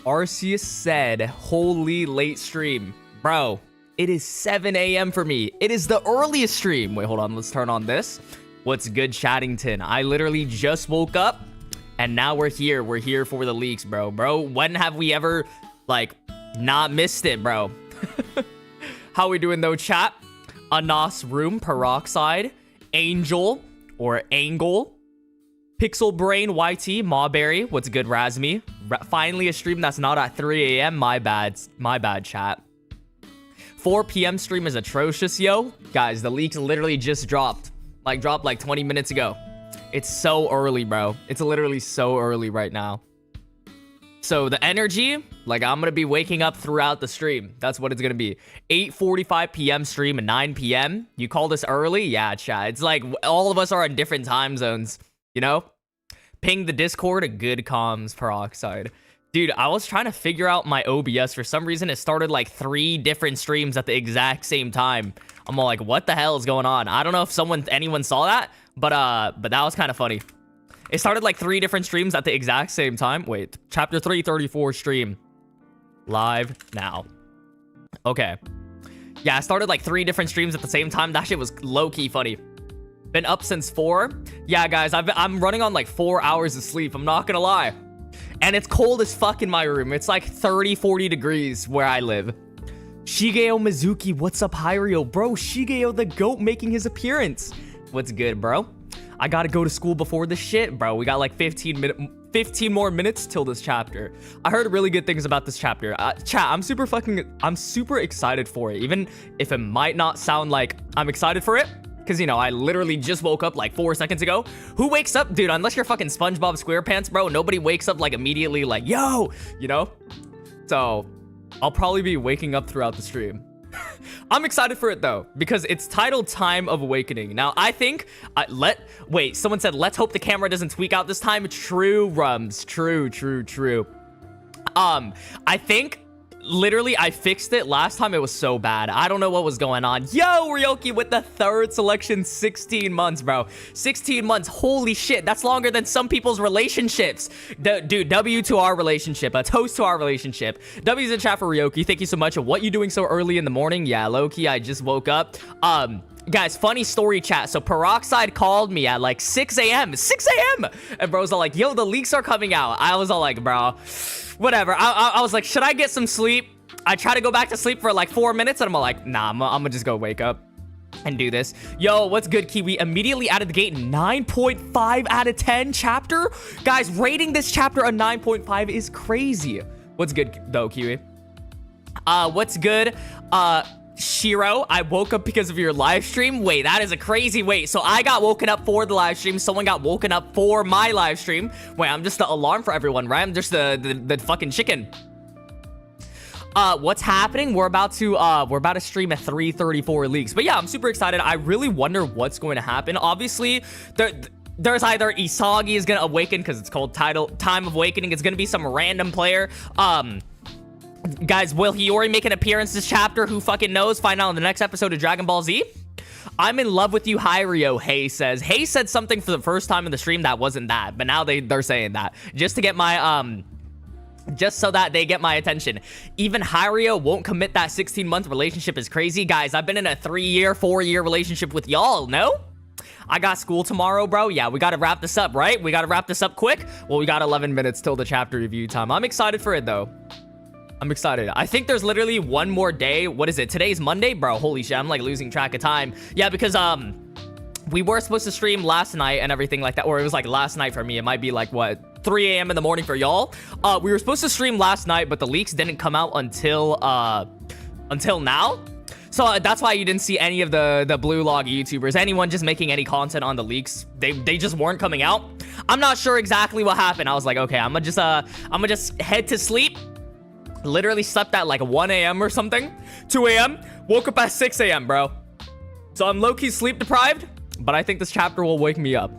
Arceus said, holy late stream. Bro, it is 7 a.m. for me. It is the earliest stream. Wait, hold on. Let's turn on this. What's good, Chattington? I literally just woke up, and now we're here. We're here for the leaks, bro. Bro, when have we ever, like, not missed it, bro? How we doing, though, chat? Anas Room, Peroxide, Angel, or Angle, Pixel Brain, YT, Mawberry. What's good, Razmi? Finally a stream that's not at 3 a.m. My bad, chat. 4 p.m. stream is atrocious, yo. Guys, the leaks literally just dropped. Dropped like 20 minutes ago. It's so early, bro. It's literally so early right now. So the energy, like, I'm gonna be waking up throughout the stream. That's what it's gonna be. 8:45 p.m. stream and 9 p.m. You call this early? Yeah, chat. It's like all of us are in different time zones, you know? Ping the Discord, a good comms, Peroxide. Dude, I was trying to figure out my OBS. For some reason, it started like 3 different streams at the exact same time. I'm all like, what the hell is going on? I don't know if anyone saw that, but that was kind of funny. It started like 3 different streams at the exact same time. Wait, chapter 334 stream. Live now. Okay. Yeah, I started like 3 different streams at the same time. That shit was low-key funny. Been up since 4. Yeah, guys, I'm running on like 4 hours of sleep. I'm not gonna lie. And it's cold as fuck in my room. It's like 30, 40 degrees where I live. Shigeo Mizuki, what's up, Hiryo? Bro, Shigeo the GOAT making his appearance. What's good, bro? I gotta go to school before this shit, bro. We got like 15 more minutes till this chapter. I heard really good things about this chapter. Chat, I'm super excited for it. Even if it might not sound like I'm excited for it. Because, you know, I literally just woke up like 4 seconds ago. Who wakes up? Dude, unless you're fucking SpongeBob SquarePants, bro, nobody wakes up like immediately like, yo, you know? So, I'll probably be waking up throughout the stream. I'm excited for it, though, because it's titled Time of Awakening. Now, I think, wait, someone said, let's hope the camera doesn't tweak out this time. True, Rums. True. I think... Literally, I fixed it. Last time it was so bad. I don't know what was going on. Yo, Ryoki with the 3rd selection. 16 months, bro. 16 months. Holy shit. That's longer than some people's relationships. Dude, W to our relationship. A toast to our relationship. W's in chat for Ryoki. Thank you so much. What you doing so early in the morning? Yeah, low-key, I just woke up. Guys, funny story, chat. So Peroxide called me at like 6 a.m. 6 a.m. And bro's all like, yo, the leaks are coming out. I was all like, bro, whatever. I was like, should I get some sleep? I try to go back to sleep for like 4 minutes, and I'm like, nah, I'm gonna just go wake up and do this. Yo, what's good, Kiwi? Immediately out of the gate, 9.5 out of 10 chapter. Guys, rating this chapter a 9.5 is crazy. What's good, though, Kiwi? What's good? Shiro, I woke up because of your live stream. Wait, that is a crazy wait. So I got woken up for the live stream. Someone got woken up for my live stream. Wait, I'm just the alarm for everyone, right? I'm just the fucking chicken. What's happening? We're about to stream at 334 leaks. But yeah, I'm super excited. I really wonder what's going to happen. Obviously, there's either Isagi is gonna awaken because it's called Time of Awakening. It's gonna be some random player. Guys, will Hiyori make an appearance this chapter? Who fucking knows? Find out in the next episode of Dragon Ball Z. I'm in love with you, Hiryo, Hey says. Hey said something for the first time in the stream that wasn't that, but now they're saying that. Just to get my, just so that they get my attention. Even Hiryo won't commit. That 16-month relationship is crazy. Guys, I've been in a 3-year, 4-year relationship with y'all, no? I got school tomorrow, bro. Yeah, we gotta wrap this up, right? We gotta wrap this up quick. Well, we got 11 minutes till the chapter review time. I'm excited for it, though. I'm excited. I think there's literally one more day. What is it? Today's Monday? Bro, holy shit. I'm like losing track of time. Yeah, because we were supposed to stream last night and everything like that. Or it was like last night for me. It might be like, what, 3 a.m. in the morning for y'all. We were supposed to stream last night, but the leaks didn't come out until now. So that's why you didn't see any of the BLUELOCK YouTubers, anyone just making any content on the leaks. They just weren't coming out. I'm not sure exactly what happened. I was like, okay, I'm gonna just head to sleep. Literally slept at like 1 a.m. or something. 2 a.m. Woke up at 6 a.m., bro. So I'm low-key sleep deprived, but I think this chapter will wake me up.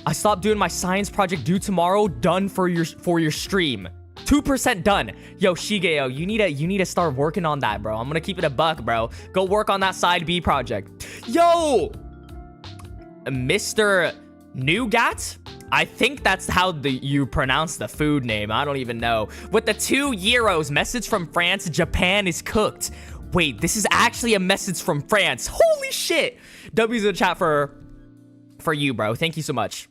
I stopped doing my science project due tomorrow. Done for your stream. 2% done. Yo, Shigeo, you need to start working on that, bro. I'm gonna keep it a buck, bro. Go work on that side B project. Yo, Mr. Nougat. I think that's how you pronounce the food name. I don't even know. With the 2 euros, message from France, Japan is cooked. Wait, this is actually a message from France. Holy shit. W's in the chat for you, bro. Thank you so much.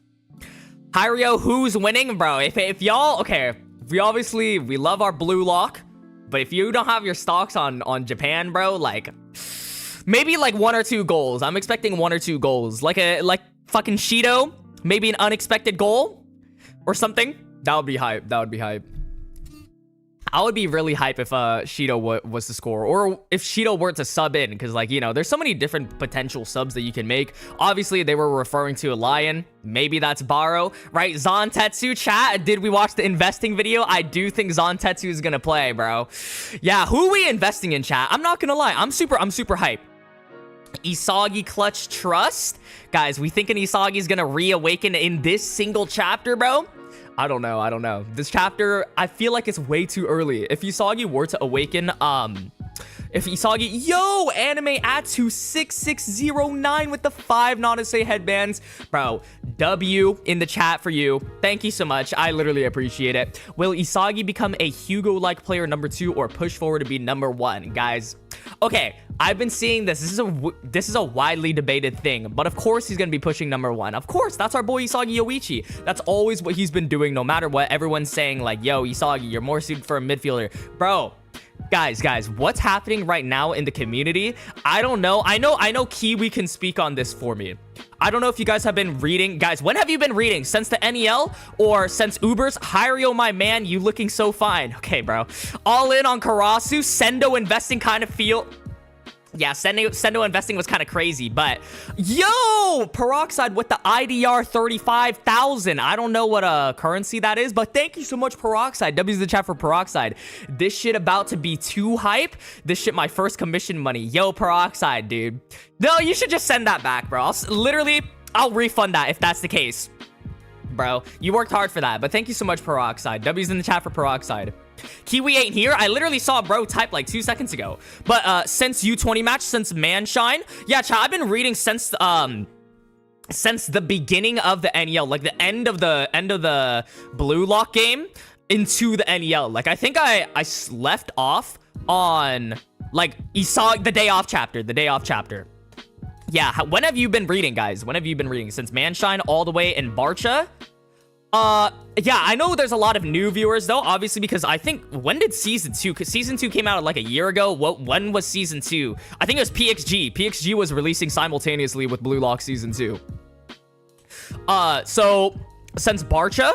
Hiryo, who's winning, bro? If y'all, okay, we love our blue lock, but if you don't have your stocks on Japan, bro, like, maybe like 1 or 2 goals. I'm expecting 1 or 2 goals. Like fucking Shido, maybe an unexpected goal or something. That would be hype. That would be hype. I would be really hype if Shido was to score, or if Shido were to sub in, because, like, you know, there's so many different potential subs that you can make. Obviously, they were referring to a lion. Maybe that's Barou, right? Zantetsu, chat. Did we watch the investing video? I do think Zantetsu is gonna play, bro. Yeah, who are we investing in, chat? I'm not gonna lie. I'm super hype. Isagi clutch trust, guys. We thinking Isagi is gonna reawaken in this single chapter, bro? I don't know. This chapter, I feel like it's way too early. If Isagi were to awaken, if Isagi, yo, anime at 26609 with the 5 not to say headbands. Bro, W in the chat for you. Thank you so much. I literally appreciate it. Will Isagi become a Hugo-like player number 2 or push forward to be number 1? Guys, okay, I've been seeing this. This is a widely debated thing, but of course he's gonna be pushing number 1. Of course, that's our boy Isagi Yoichi. That's always what he's been doing, no matter what. Everyone's saying, like, yo, Isagi, you're more suited for a midfielder. Bro, guys, what's happening right now in the community? I don't know. I know Kiwi can speak on this for me. I don't know if you guys have been reading. Guys, when have you been reading? Since the NEL or since Ubers? Hiryo, my man, you looking so fine. Okay, bro. All in on Karasu. Sendo investing kind of feel... Yeah, Sendo investing was kind of crazy, but yo, Peroxide with the IDR 35,000. I don't know what currency that is, but thank you so much, Peroxide. W's the chat for Peroxide. This shit about to be too hype. This shit my first commission money. Yo, Peroxide, dude. No, you should just send that back, bro. I'll refund that if that's the case. Bro, you worked hard for that, but thank you so much, Peroxide. W's in the chat for Peroxide. Kiwi ain't here. I literally saw bro type like 2 seconds ago. But since U20 match, since Manshine, yeah, chat, I've been reading since the beginning of the NEL, like the end of the Blue Lock game into the NEL. Like, I think I left off on like Isagi, the day off chapter. Yeah, when have you been reading, guys? When have you been reading? Since Manshine all the way in Barcha? Yeah, I know there's a lot of new viewers, though, obviously, because I think, when did Season 2? Because Season 2 came out like a year ago. When was Season 2? I think it was PXG. PXG was releasing simultaneously with Blue Lock Season 2. So, since Barcha...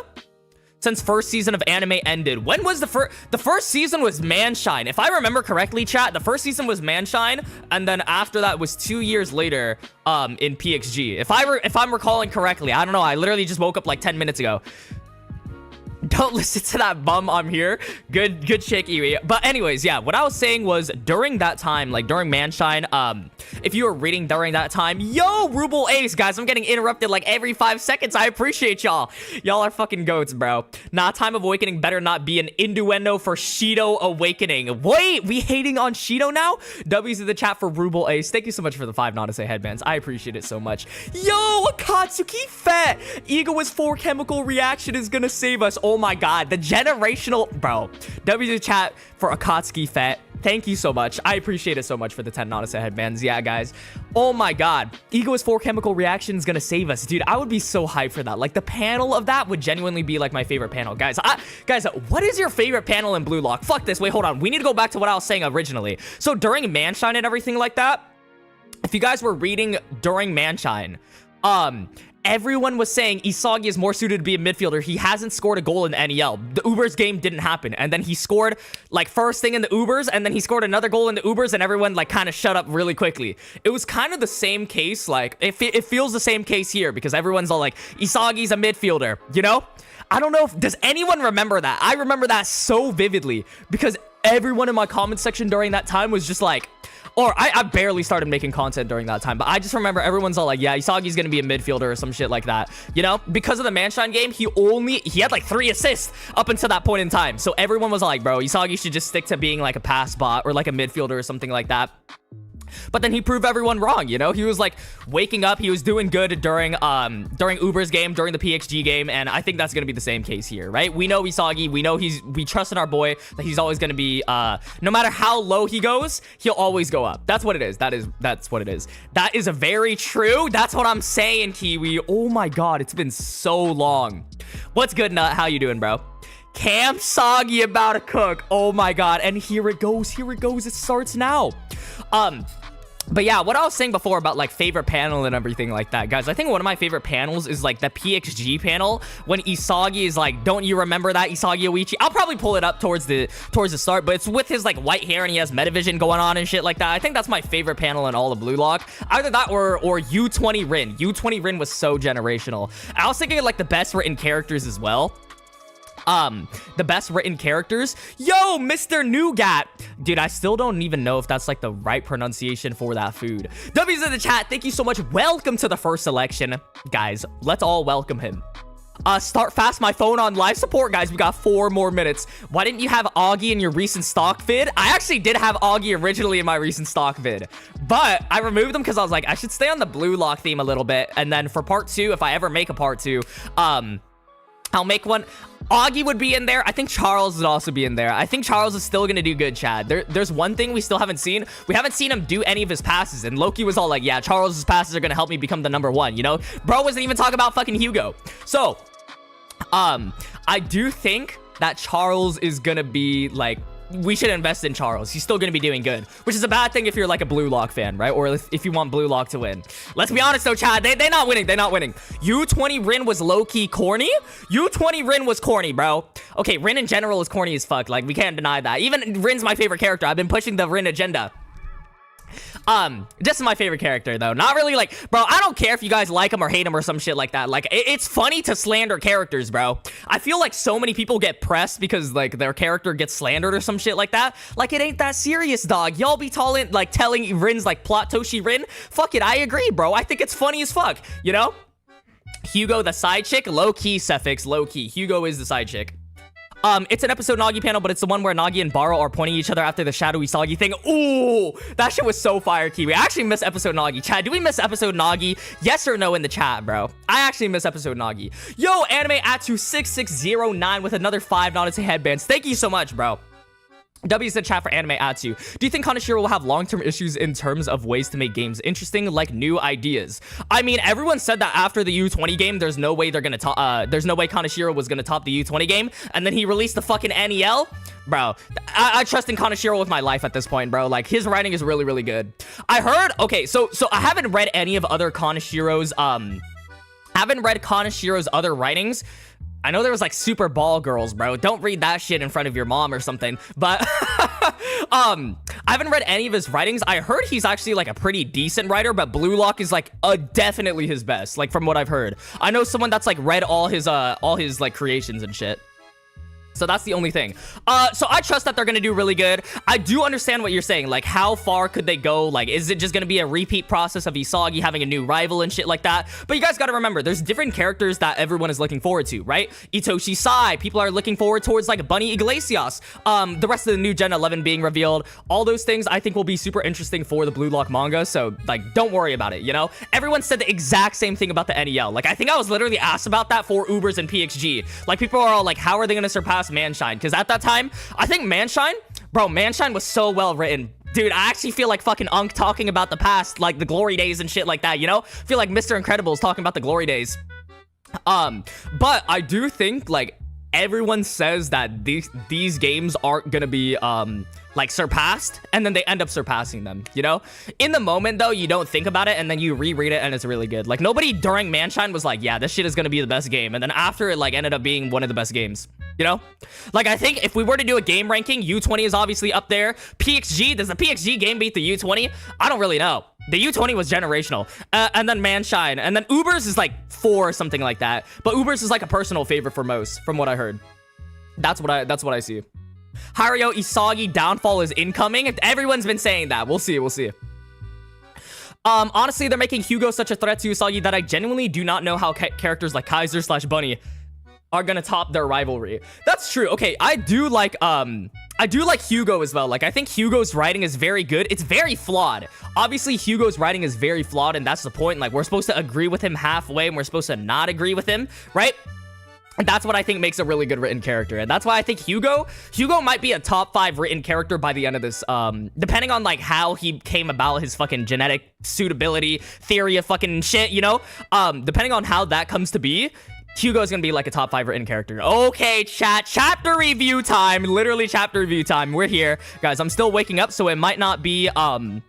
Since first season of anime ended. When was the first season was Manshine. If I remember correctly, chat, the first season was Manshine, and then after that was 2 years later, in PXG. If I'm recalling correctly, I don't know. I literally just woke up like 10 minutes ago. Don't listen to that bum. I'm here. Good shake, Iwi. But anyways, yeah, what I was saying was during that time, like during Manshine, if you were reading during that time, yo, Ruble Ace, guys, I'm getting interrupted like every 5 seconds. I appreciate y'all. Y'all are fucking goats, bro. Nah, Time of Awakening better not be an innuendo for Shido Awakening. Wait, we hating on Shido now? W's in the chat for Ruble Ace. Thank you so much for the 5 not to say headbands. I appreciate it so much. Yo, Akatsuki Fat. Egoist 4 chemical reaction is gonna save us. Oh my god, the generational... Bro, W to chat for Akatsuki Fat. Thank you so much. I appreciate it so much for the 10 Nonisa headbands. Yeah, guys. Oh my god. Egoist 4 chemical reaction is gonna save us. Dude, I would be so hyped for that. Like, the panel of that would genuinely be like my favorite panel. Guys, what is your favorite panel in Blue Lock? Fuck this. Wait, hold on. We need to go back to what I was saying originally. So during Manshine and everything like that, if you guys were reading during Manshine, everyone was saying Isagi is more suited to be a midfielder. He hasn't scored a goal in the NEL. The Ubers game didn't happen. And then he scored, like, first thing in the Ubers, and then he scored another goal in the Ubers, and everyone, like, kind of shut up really quickly. It was kind of the same case, like, it feels the same case here, because everyone's all like, Isagi's a midfielder, you know? I don't know does anyone remember that? I remember that so vividly, because everyone in my comment section during that time was just like, or I barely started making content during that time, but I just remember everyone's all like, yeah, Isagi's gonna be a midfielder or some shit like that, you know? Because of the Manshine game, he had like 3 assists up until that point in time. So everyone was like, bro, Isagi should just stick to being like a pass bot or like a midfielder or something like that. But then he proved everyone wrong, you know? He was like waking up, he was doing good during Uber's game, during the PXG game, and I think that's gonna be the same case here, right? We know Isagi, we trust in our boy that he's always gonna be no matter how low he goes, he'll always go up. That's what it is. That's what it is. That is a very true. That's what I'm saying, Kiwi. Oh my god, it's been so long. What's good, Nut? How you doing, bro? Camp Soggy about to cook. Oh my god. And here it goes. It starts now. But yeah, what I was saying before about like favorite panel and everything like that, guys, I think one of my favorite panels is like the PXG panel when Isagi is like, don't you remember that, Isagi Oichi? I'll probably pull it up towards the start, but it's with his like white hair and he has metavision going on and shit like that. I think that's my favorite panel in all of BLUELOCK. Either that or U20 Rin. U20 Rin was so generational. I was thinking of like the best written characters as well. The best written characters. Yo, Mr. Nougat. Dude, I still don't even know if that's like the right pronunciation for that food. W's in the chat. Thank you so much. Welcome to the first selection. Guys, let's all welcome him. Start fast my phone on live support, guys. We got 4 more minutes. Why didn't you have Augie in your recent stock vid? I actually did have Augie originally in my recent stock vid, but I removed him because I was like, I should stay on the BLUELOCK theme a little bit. And then for part 2, if I ever make a part 2, I'll make one. Augie would be in there. I think Charles would also be in there. I think Charles is still gonna do good, Chad. There's one thing we still haven't seen. We haven't seen him do any of his passes, and Loki was all like, yeah, Charles's passes are gonna help me become the #1, you know? Bro wasn't even talking about fucking Hugo. So, I do think that Charles is gonna be like, we should invest in Charles. He's still going to be doing good, which is a bad thing if you're like a BLUELOCK fan, right? Or if you want BLUELOCK to win. Let's be honest though, Chad, they're not winning. They're not winning. U20 Rin was low-key corny. U20 Rin was corny, bro. Okay, Rin in general is corny as fuck. Like, we can't deny that. Even Rin's my favorite character. I've been pushing the Rin agenda. This is my favorite character though. Not really like, bro, I don't care if you guys like him or hate him or some shit like that. Like, it's funny to slander characters, bro. I feel like so many people get pressed because like their character gets slandered or some shit like that. Like, it ain't that serious, dog. Y'all be telling Rin's like plot Toshi Rin. Fuck it, I agree, bro. I think it's funny as fuck, you know? Hugo, the side chick, low-key, Suffix, low-key. Hugo is the side chick. It's an episode Nagi panel, but it's the one where Nagi and Barou are pointing each other after the shadowy Isagi thing. Ooh, that shit was so fire, Kiwi. I actually miss episode Nagi. Chad, do we miss episode Nagi? Yes or no in the chat, bro? I actually miss episode Nagi. Yo, Anime Atsu 6609 with another 5 Naruto headbands. Thank you so much, bro. W said chat for Anime Atsu. Do you think Kaneshiro will have long-term issues in terms of ways to make games interesting, like new ideas? I mean, everyone said that after the U20 game, there's no way they're gonna top. There's no way Kaneshiro was gonna top the U20 game, and then he released the fucking NEL. Bro, I trust in Kaneshiro with my life at this point, bro. Like, his writing is really, really good. I heard. Okay, so I haven't read any of other Kaneshiro's. Haven't read Kaneshiro's other writings. I know there was like Super Ball Girls, bro. Don't read that shit in front of your mom or something. But I haven't read any of his writings. I heard he's actually like a pretty decent writer, but BLUELOCK is like definitely his best, like from what I've heard. I know someone that's like read all his like creations and shit. So that's the only thing. So I trust that they're gonna do really good. I do understand what you're saying. Like, how far could they go? Like, is it just gonna be a repeat process of Isagi having a new rival and shit like that? But you guys gotta remember, there's different characters that everyone is looking forward to, right? Itoshi Sai, people are looking forward towards like Bunny Iglesias. The rest of the new Gen 11 being revealed. All those things I think will be super interesting for the BLUELOCK manga. So like, don't worry about it, you know? Everyone said the exact same thing about the NEL. Like, I think I was literally asked about that for Ubers and PXG. Like, people are all like, how are they gonna surpass Manshine? Because at that time, I think Manshine was so well written. Dude, I actually feel like fucking Unk talking about the past, like the glory days and shit like that, you know? I feel like Mr. Incredible is talking about the glory days. But I do think like everyone says that these games aren't gonna be like surpassed, and then they end up surpassing them, you know? In the moment though, you don't think about it, and then you reread it and it's really good. Like, nobody during Manshine was like, yeah, this shit is gonna be the best game, and then after it like ended up being one of the best games, you know? Like, I think if we were to do a game ranking, U20 is obviously up there. PXG, does the PXG game beat the U20? I don't really know. The U20 was generational, and then Manshine, and then Ubers is like 4 or something like that. But Ubers is like a personal favorite for most, from what I heard. That's what I see. Hiryo, Isagi downfall is incoming. Everyone's been saying that. We'll see. We'll see. Honestly, they're making Hugo such a threat to Usagi that I genuinely do not know how characters like Kaiser / Bunny are gonna top their rivalry. That's true. Okay, I do like Hugo as well. Like, I think Hugo's writing is very good. It's very flawed. Obviously, Hugo's writing is very flawed, and that's the point. Like, we're supposed to agree with him halfway, and we're supposed to not agree with him, right? And that's what I think makes a really good written character. And that's why I think Hugo might be a top 5 written character by the end of this. Depending on, like, how he came about, his fucking genetic suitability theory of fucking shit, you know? Depending on how that comes to be, Hugo's gonna be like a top 5 written character. Okay, chat, chapter review time. Literally chapter review time. We're here. Guys, I'm still waking up, so it might not be the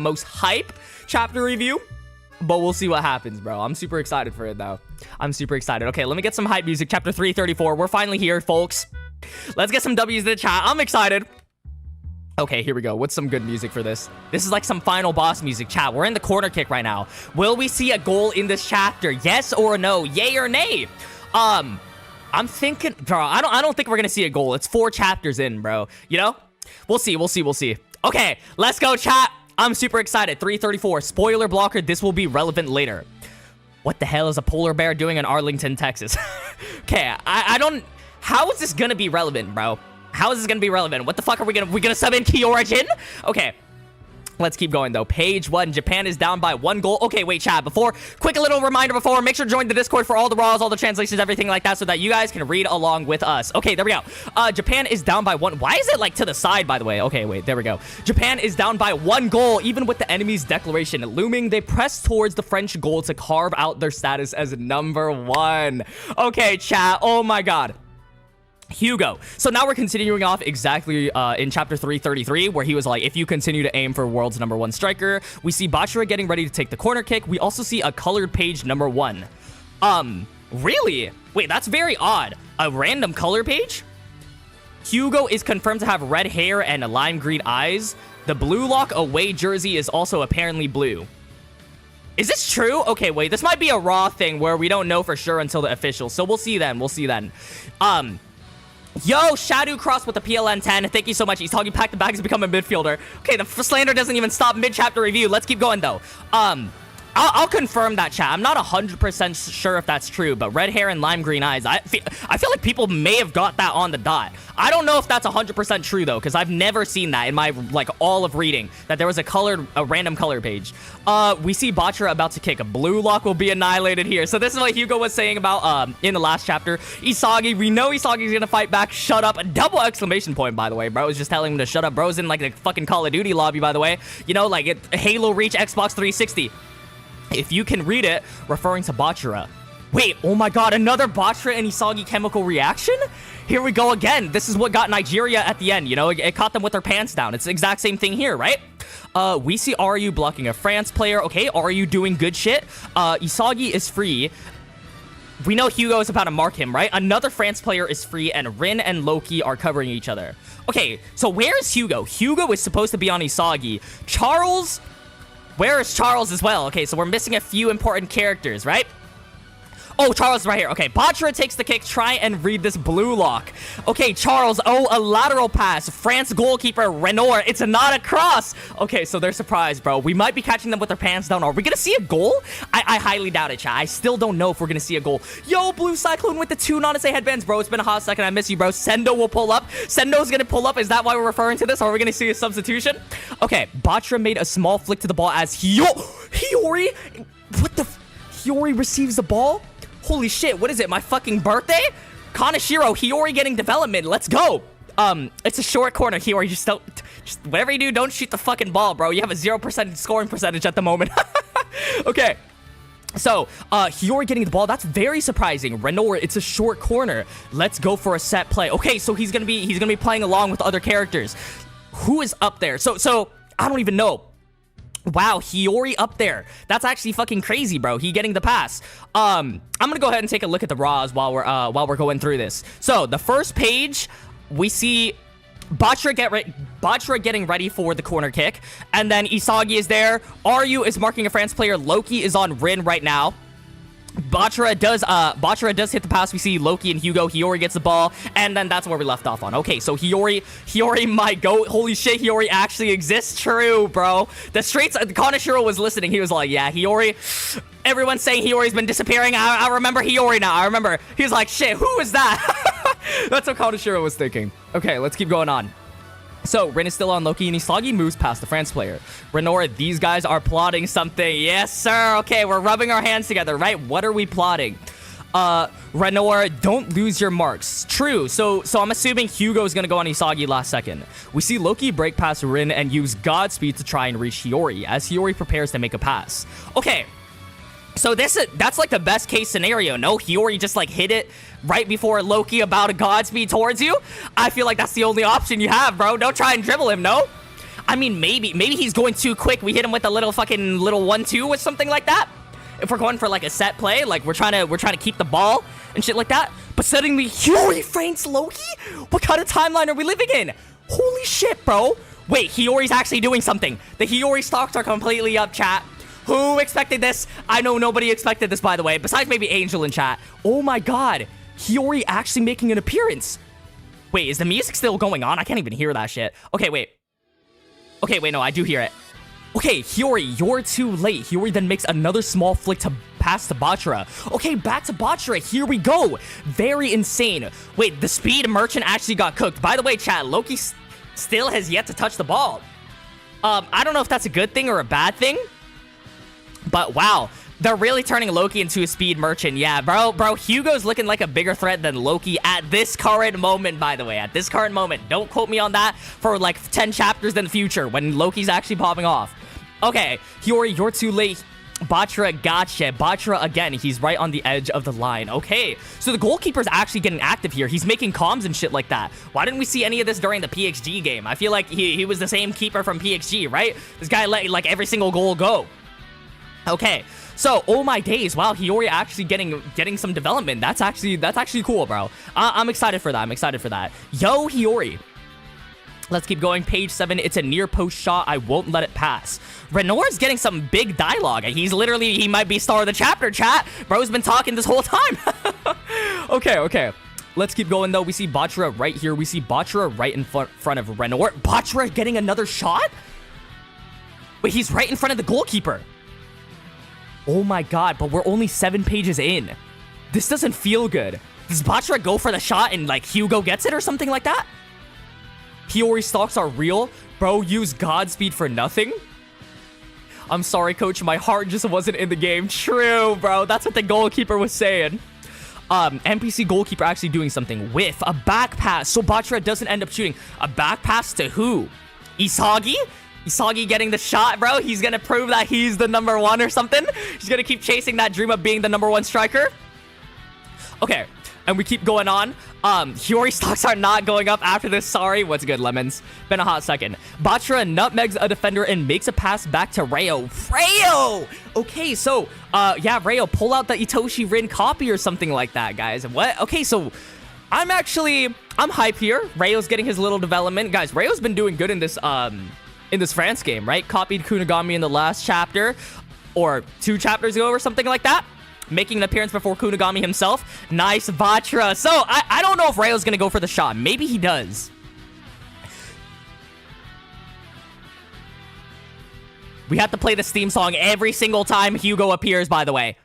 most hype chapter review, but we'll see what happens, bro. I'm super excited for it, though. I'm super excited. Okay, let me get some hype music. Chapter 334. We're finally here, folks. Let's get some W's in the chat. I'm excited. Okay, here we go. What's some good music for this? This is like some final boss music. Chat, we're in the corner kick right now. Will we see a goal in this chapter? Yes or no? Yay or nay? I'm thinking, bro, I don't think we're gonna see a goal. It's 4 chapters in, bro. You know? We'll see. Okay, let's go, chat. I'm super excited. 334. Spoiler blocker. This will be relevant later. What the hell is a polar bear doing in Arlington, Texas? Okay, I don't... How is this gonna be relevant, bro? How is this gonna be relevant? What the fuck are we gonna sub in Key Origin? Okay. Let's keep going, though. Page 1. Japan is down by 1 goal. Okay, wait, chat. Quick little reminder before. Make sure to join the Discord for all the raws, all the translations, everything like that, so that you guys can read along with us. Okay, there we go. Japan is down by 1. Why is it, like, to the side, by the way? Okay, wait, there we go. Japan is down by 1 goal, even with the enemy's declaration looming. They press towards the French goal to carve out their status as number 1. Okay, chat. Oh, my God. Hugo. So now we're continuing off exactly in chapter 333, where he was like, if you continue to aim for world's number 1 striker. We see Bachira getting ready to take the corner kick. We also see a colored page number 1. Really? Wait, that's very odd. A random color page? Hugo is confirmed to have red hair and lime green eyes. The BLUELOCK away jersey is also apparently blue. Is this true? Okay, wait, this might be a raw thing where we don't know for sure until the official. So we'll see then. Yo, Shadow Cross with the PLN 10. Thank you so much. He's talking pack the bags to become a midfielder. Okay, the slander doesn't even stop mid-chapter review. Let's keep going, though. I'll confirm that, chat. I'm not 100% sure if that's true, but red hair and lime green eyes. I feel like people may have got that on the dot. I don't know if that's 100% true, though, because I've never seen that in my, like, all of reading, that there was a random color page. We see Bachira about to kick. A BLUELOCK will be annihilated here. So this is what Hugo was saying about, in the last chapter. Isagi, we know Isagi's gonna fight back. Shut up. Double exclamation point, by the way. Bro was just telling him to shut up. Bro's in, like, the fucking Call of Duty lobby, by the way. You know, like, Halo Reach, Xbox 360. If you can read it, referring to Bachira. Wait, oh my god, another Bachira and Isagi chemical reaction? Here we go again. This is what got Nigeria at the end, you know? It caught them with their pants down. It's the exact same thing here, right? We see Ryu blocking a France player. Okay, Ryu doing good shit. Isagi is free. We know Hugo is about to mark him, right? Another France player is free, and Rin and Loki are covering each other. Okay, so where is Hugo? Hugo is supposed to be on Isagi. Charles... Where is Charles as well? Okay, so we're missing a few important characters, right? Oh, Charles is right here. Okay, Bachira takes the kick. Try and read this BLUELOCK. Okay, Charles. Oh, a lateral pass. France goalkeeper, Renoir. It's not a cross. Okay, so they're surprised, bro. We might be catching them with their pants down. Are we going to see a goal? I highly doubt it, chat. I still don't know if we're going to see a goal. Yo, Blue Cyclone with the 2 Nanase headbands, bro. It's been a hot second. I miss you, bro. Sendo will pull up. Sendo's going to pull up. Is that why we're referring to this? Or are we going to see a substitution? Okay, Bachira made a small flick to the ball as Hiyori. What the... Hiyori receives the ball? Holy shit, what is it? My fucking birthday? Kaneshiro, Hiyori getting development. Let's go. It's a short corner. Hiyori, just whatever you do, don't shoot the fucking ball, bro. You have a 0% scoring percentage at the moment. Okay. So, Hiyori getting the ball. That's very surprising. Renoir, it's a short corner. Let's go for a set play. Okay, so he's gonna be playing along with other characters. Who is up there? So I don't even know. Wow, Hiyori up there. That's actually fucking crazy, bro. He getting the pass. I'm gonna go ahead and take a look at the raws while we're going through this. So the first page, we see Bachira getting ready for the corner kick, and then Isagi is there. Ryu is marking a France player. Loki is on Rin right now. Bachara does hit the pass. We see Loki and Hugo. Hiyori gets the ball, and then that's where we left off on. Okay, so Hiyori might go. Holy shit, Hiyori actually exists. True, bro. The Kaneshiro was listening. He was like, yeah, Hiyori. Everyone's saying Hiyori's been disappearing. I remember Hiyori now. I remember. He's like, shit, who is that? That's what Kaneshiro was thinking. Okay, let's keep going on. So, Rin is still on Loki, and Isagi moves past the France player. Renora, these guys are plotting something. Yes, sir. Okay, we're rubbing our hands together, right? What are we plotting? Renora, don't lose your marks. True. So I'm assuming Hugo's gonna go on Isagi last second. We see Loki break past Rin and use Godspeed to try and reach Hiyori, as Hiyori prepares to make a pass. Okay. So that's like the best case scenario, no? Hiyori just like hit it right before Loki about a Godspeed towards you. I feel like that's the only option you have, bro. Don't try and dribble him, no? I mean, maybe he's going too quick. We hit him with a little 1-2 or something like that. If we're going for like a set play, like we're trying to keep the ball and shit like that. But suddenly Hiyori feints Loki? What kind of timeline are we living in? Holy shit, bro. Wait, Hiyori's actually doing something. The Hiyori stocks are completely up, chat. Who expected this? I know nobody expected this, by the way, besides maybe Angel in chat. Oh my god. Hiyori actually making an appearance. Wait, is the music still going on? I can't even hear that shit. Okay, wait. Okay, wait, no, I do hear it. Okay, Hiyori, you're too late. Hiyori then makes another small flick to pass to Bachara. Okay, back to Bachara. Here we go. Very insane. Wait, the speed merchant actually got cooked. By the way, chat, Loki still has yet to touch the ball. I don't know if that's a good thing or a bad thing. But wow, they're really turning Loki into a speed merchant. Yeah, bro, Hugo's looking like a bigger threat than Loki at this current moment, by the way. At this current moment. Don't quote me on that for like 10 chapters in the future when Loki's actually popping off. Okay, Hiyori, you're too late. Bachara, gotcha. Bachara again, he's right on the edge of the line. Okay, so the goalkeeper's actually getting active here. He's making comms and shit like that. Why didn't we see any of this during the PXG game? I feel like he was the same keeper from PXG, right? This guy let like every single goal go. Okay, so oh my days, wow, Hiyori actually getting some development. That's actually cool, bro. I'm excited for that. I'm excited for that. Yo, Hiyori. Let's keep going. Page 7. It's a near post shot. I won't let it pass. Renoir's getting some big dialogue. He might be star of the chapter, chat. Bro's been talking this whole time. Okay. Let's keep going, though. We see Bachara right here. We see Bachara right in front of Renoir. Bachara getting another shot? Wait, he's right in front of the goalkeeper. Oh my god, but we're only 7 pages in. This doesn't feel good. Does Bachara go for the shot and, like, Hugo gets it or something like that? Hiyori stocks are real? Bro, use Godspeed for nothing? I'm sorry, coach. My heart just wasn't in the game. True, bro. That's what the goalkeeper was saying. NPC goalkeeper actually doing something with a back pass. So Bachara doesn't end up shooting. A back pass to who? Isagi? Isagi getting the shot, bro. He's gonna prove that he's the #1 or something. He's gonna keep chasing that dream of being the #1 striker. Okay, and we keep going on. Hiyori stocks are not going up after this. Sorry. What's good, lemons? Been a hot second. Bachara nutmegs a defender and makes a pass back to Ryo. Ryo! Okay, so, yeah, Ryo, pull out the Itoshi Rin copy or something like that, guys. What? Okay, so, I'm hype here. Ryo's getting his little development. Guys, Ryo's been doing good in this France game, right? Copied Kunigami in the last chapter, or 2 chapters ago or something like that. Making an appearance before Kunigami himself. Nice, Bachara. So, I don't know if Ryo's gonna go for the shot. Maybe he does. We have to play this theme song every single time Hugo appears, by the way.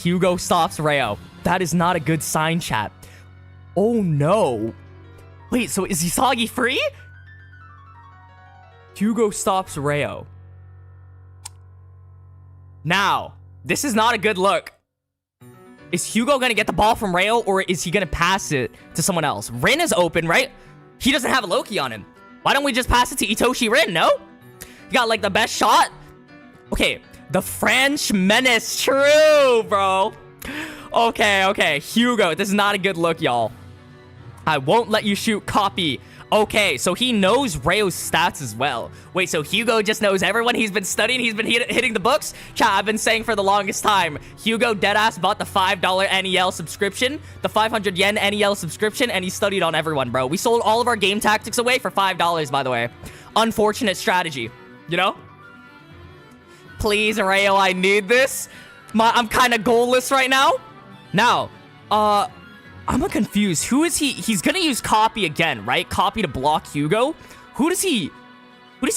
Hugo stops Ryo. That is not a good sign, chat. Oh, no. Wait, so is Isagi free? Hugo stops Ryo. Now, this is not a good look. Is Hugo gonna get the ball from Ryo, or is he gonna pass it to someone else? Rin is open, right? He doesn't have a Loki on him. Why don't we just pass it to Itoshi Rin, no? You got, like, the best shot? Okay, the French menace. True, bro. Okay. Hugo, this is not a good look, y'all. I won't let you shoot copy. Okay, so he knows Ryo's stats as well. Wait, so Hugo just knows everyone? He's been studying? He's been hitting the books? Chat, I've been saying for the longest time. Hugo deadass bought the $5 NEL subscription, the 500 yen NEL subscription, and he studied on everyone, bro. We sold all of our game tactics away for $5, by the way. Unfortunate strategy, you know? please, Rayo, I need this. I'm kind of goalless right now. Now, I'm confused. Who is he? He's gonna use copy again, right? Copy to block Hugo. Who does he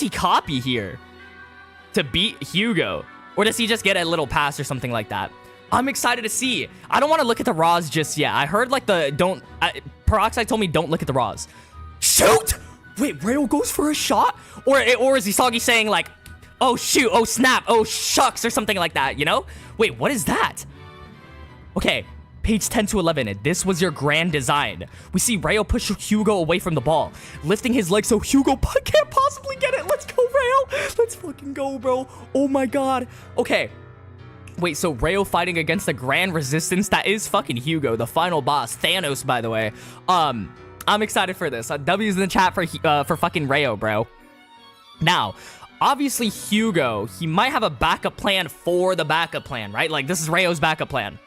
copy here to beat Hugo? Or does he just get a little pass or something like that? I'm excited to see. I don't want to look at the raws just yet. I heard like Peroxide told me don't look at the raws. Shoot! Wait, Rayo goes for a shot? Or is Isagi saying like, oh shoot, oh snap, oh shucks, or something like that, you know? Wait, what is that? Okay, page 10 to 11. This was your grand design. We see Rayo push Hugo away from the ball, lifting his leg so Hugo can't possibly get it. Let's go, Rayo. Let's fucking go, bro. Oh my god. Okay. Wait, so Rayo fighting against the grand resistance? That is fucking Hugo, the final boss. Thanos, by the way. I'm excited for this. W's in the chat for fucking Rayo, bro. Now, obviously Hugo, he might have a backup plan for the backup plan, right? Like, this is Rayo's backup plan.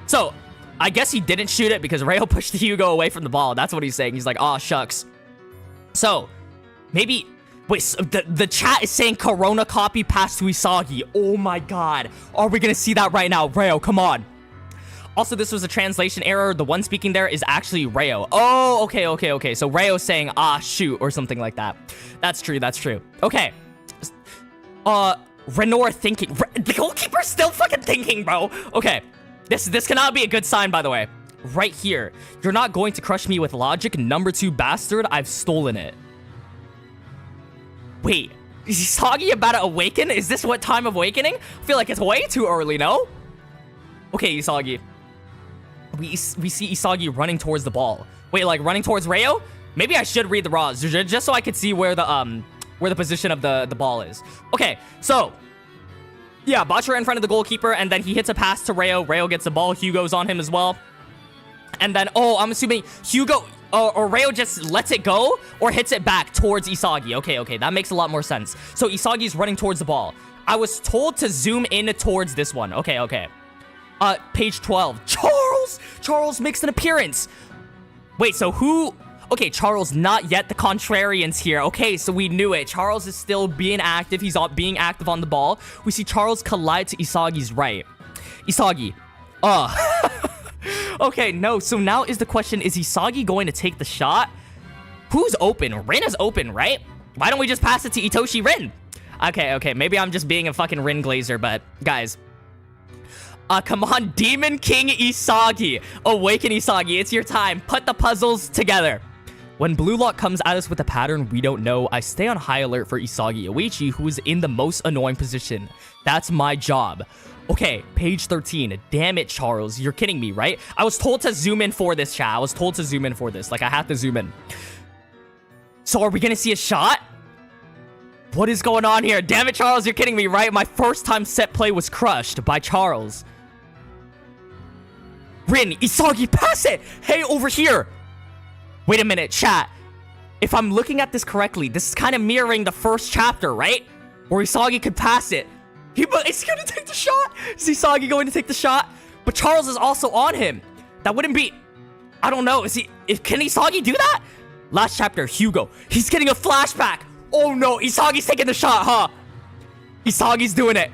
So, I guess he didn't shoot it because Rayo pushed Hugo away from the ball. That's what he's saying. He's like, aw, shucks. So, maybe... Wait, so the chat is saying Corona copy pass to Isagi. Oh my god. Are we gonna see that right now? Rayo, come on. Also, this was a translation error. The one speaking there is actually Rayo. Oh, okay. So Rayo's saying, ah, shoot, or something like that. That's true. Okay. Renor thinking. The goalkeeper's still fucking thinking, bro. Okay. This cannot be a good sign, by the way. Right here. You're not going to crush me with logic, number 2 bastard. I've stolen it. Wait, is Isagi about to awaken? Is this what time of awakening? I feel like it's way too early, no? Okay, Isagi. We see Isagi running towards the ball. Wait, like running towards Rayo? Maybe I should read the raws just so I could see where the position of the ball is. Okay, so yeah, Bachira in front of the goalkeeper, and then he hits a pass to Rayo. Rayo gets the ball. Hugo's on him as well. And then, oh, I'm assuming Hugo... or Rayo just lets it go or hits it back towards Isagi. Okay, that makes a lot more sense. So Isagi's running towards the ball. I was told to zoom in towards this one. Okay. Page 12. Charles makes an appearance. Wait, so who... Okay, Charles, not yet the contrarians here. Okay, so we knew it. Charles is still being active. He's being active on the ball. We see Charles collide to Isagi's right. Isagi. Okay, no. So now is the question, is Isagi going to take the shot? Who's open? Rin is open, right? Why don't we just pass it to Itoshi Rin? Okay. Maybe I'm just being a fucking Rin glazer, but guys. Come on, Demon King Isagi. Awaken Isagi. It's your time. Put the puzzles together. When BLUELOCK comes at us with a pattern we don't know, I stay on high alert for Isagi Oichi, who is in the most annoying position. That's my job. Okay, page 13. Damn it, Charles. You're kidding me, right? I was told to zoom in for this, chat. I was told to zoom in for this. Like, I have to zoom in. So, are we gonna see a shot? What is going on here? Damn it, Charles. You're kidding me, right? My first time set play was crushed by Charles. Rin, Isagi, pass it! Hey, over here! Wait a minute, chat. If I'm looking at this correctly, this is kind of mirroring the first chapter, right? Where Isagi could pass it. Is he gonna take the shot? Is Isagi going to take the shot? But Charles is also on him. That wouldn't be... I don't know. Can Isagi do that? Last chapter, Hugo. He's getting a flashback. Oh no, Isagi's taking the shot, huh? Isagi's doing it.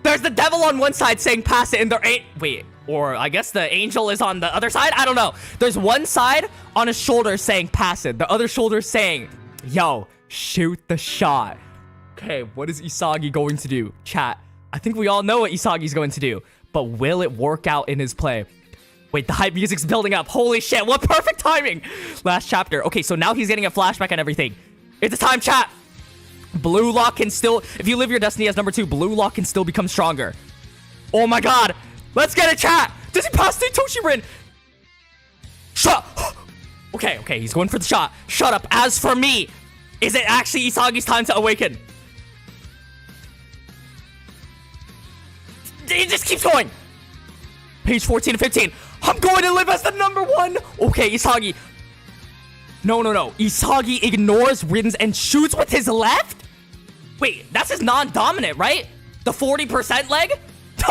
There's the devil on one side saying pass it, and there ain't... Wait, or I guess the angel is on the other side? I don't know. There's one side on his shoulder saying pass it. The other shoulder saying, yo, shoot the shot. Okay, what is Isagi going to do? Chat, I think we all know what Isagi's going to do, but will it work out in his play? Wait, the hype music's building up. Holy shit, what perfect timing! Last chapter. Okay, so now he's getting a flashback and everything. It's a time, chat. BLUELOCK can still... If you live your destiny as number 2, BLUELOCK can still become stronger. Oh my god. Let's get it, chat. Does he pass the Itoshi Rin? Shut... Okay, he's going for the shot. Shut up. As for me, is it actually Isagi's time to awaken? It just keeps going. Page 14 and 15. I'm going to live as the number 1. Okay, Isagi. No. Isagi ignores Rin's and shoots with his left? Wait, that's his non-dominant, right? The 40% leg?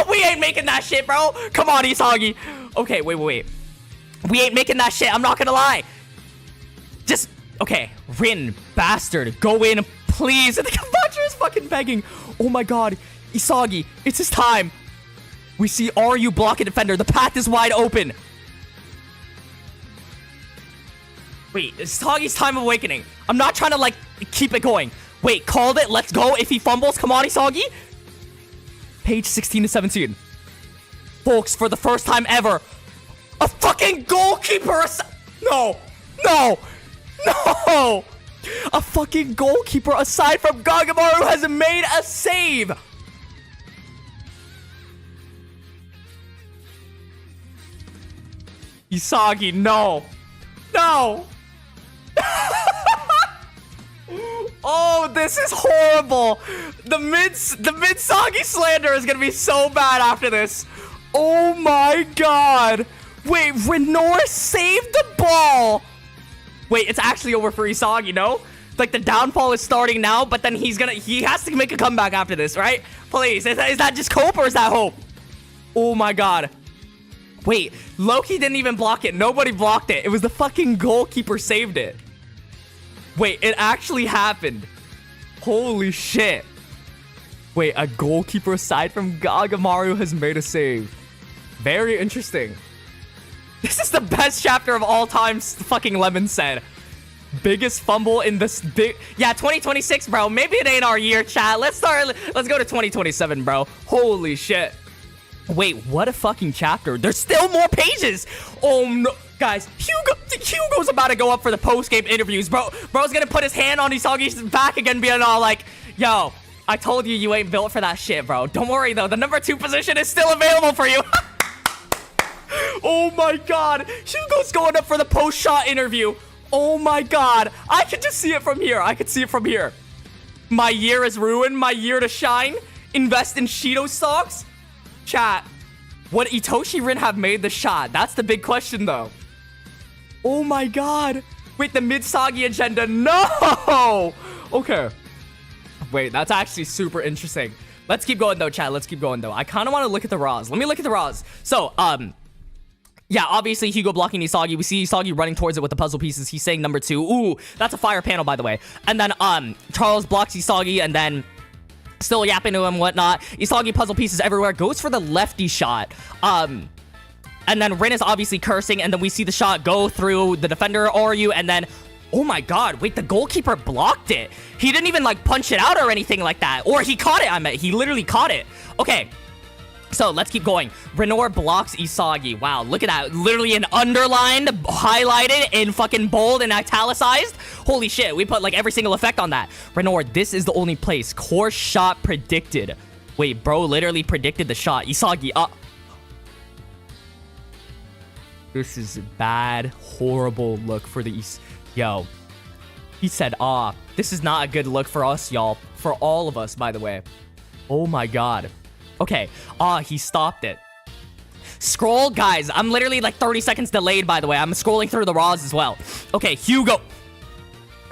We ain't making that shit, bro. Come on, Isagi. Okay, wait. We ain't making that shit. I'm not gonna lie. Just, okay. Rin, bastard. Go in, please. And the Butcher is fucking begging. Oh my god. Isagi, it's his time. We see Ryu block a defender. The path is wide open. Wait, Isagi's time of awakening. I'm not trying to, like, keep it going. Wait, called it. Let's go. If he fumbles, come on, Isagi. Page 16 to 17. Folks, for the first time ever, a fucking goalkeeper. No. A fucking goalkeeper aside from Gagamaru has made a save. Isagi, no. Oh, this is horrible. The mid-Sagi slander is gonna be so bad after this. Oh my god. Wait, Renor saved the ball. Wait, it's actually over for Isagi, no? Like, the downfall is starting now, but then he has to make a comeback after this, right? Please, is that just cope or is that hope? Oh my god. Wait, Loki didn't even block it. Nobody blocked it. It was the fucking goalkeeper saved it. Wait, it actually happened. Holy shit. Wait, a goalkeeper aside from Gagamaru has made a save. Very interesting. This is the best chapter of all time, fucking Lemon said. Biggest fumble in this big... Yeah, 2026, bro. Maybe it ain't our year, chat. Let's go to 2027, bro. Holy shit. Wait, what a fucking chapter. There's still more pages. Oh, no. Guys, Hugo's about to go up for the post-game interviews, bro. Bro's gonna put his hand on Isagi's back again, being all like, yo, I told you you ain't built for that shit, bro. Don't worry, though. The number 2 position is still available for you. Oh, my God. Hugo's going up for the post-shot interview. Oh, my God. I can just see it from here. I can see it from here. My year is ruined. My year to shine. Invest in Shido stocks. Chat. Would Itoshi Rin have made the shot? That's the big question, though. Oh my god. Wait, the mid-Sagi agenda. No! Okay. Wait, that's actually super interesting. Let's keep going, though, chat. Let's keep going, though. I kind of want to look at the Raws. Let me look at the Raws. So, yeah, obviously, Hugo blocking Isagi. We see Isagi running towards it with the puzzle pieces. He's saying number 2. Ooh, that's a fire panel, by the way. And then, Charles blocks Isagi, and then... still yapping to him, whatnot. Isagi puzzle pieces everywhere. Goes for the lefty shot. And then Rin is obviously cursing. And then we see the shot go through the defender, Ryu. And then, oh my god. Wait, the goalkeeper blocked it. He didn't even, like, punch it out or anything like that. Or he caught it, I meant. He literally caught it. Okay. So, let's keep going. Renor blocks Isagi. Wow, look at that. Literally an underlined, highlighted, in fucking bold and italicized. Holy shit, we put, like, every single effect on that. Renor, this is the only place. Core shot predicted. Wait, bro literally predicted the shot. Isagi, this is a bad, horrible look for the Yo. He said, this is not a good look for us, y'all. For all of us, by the way. Oh my god. Okay. He stopped it. Scroll, guys. I'm literally like 30 seconds delayed, by the way. I'm scrolling through the Raws as well. Okay, Hugo.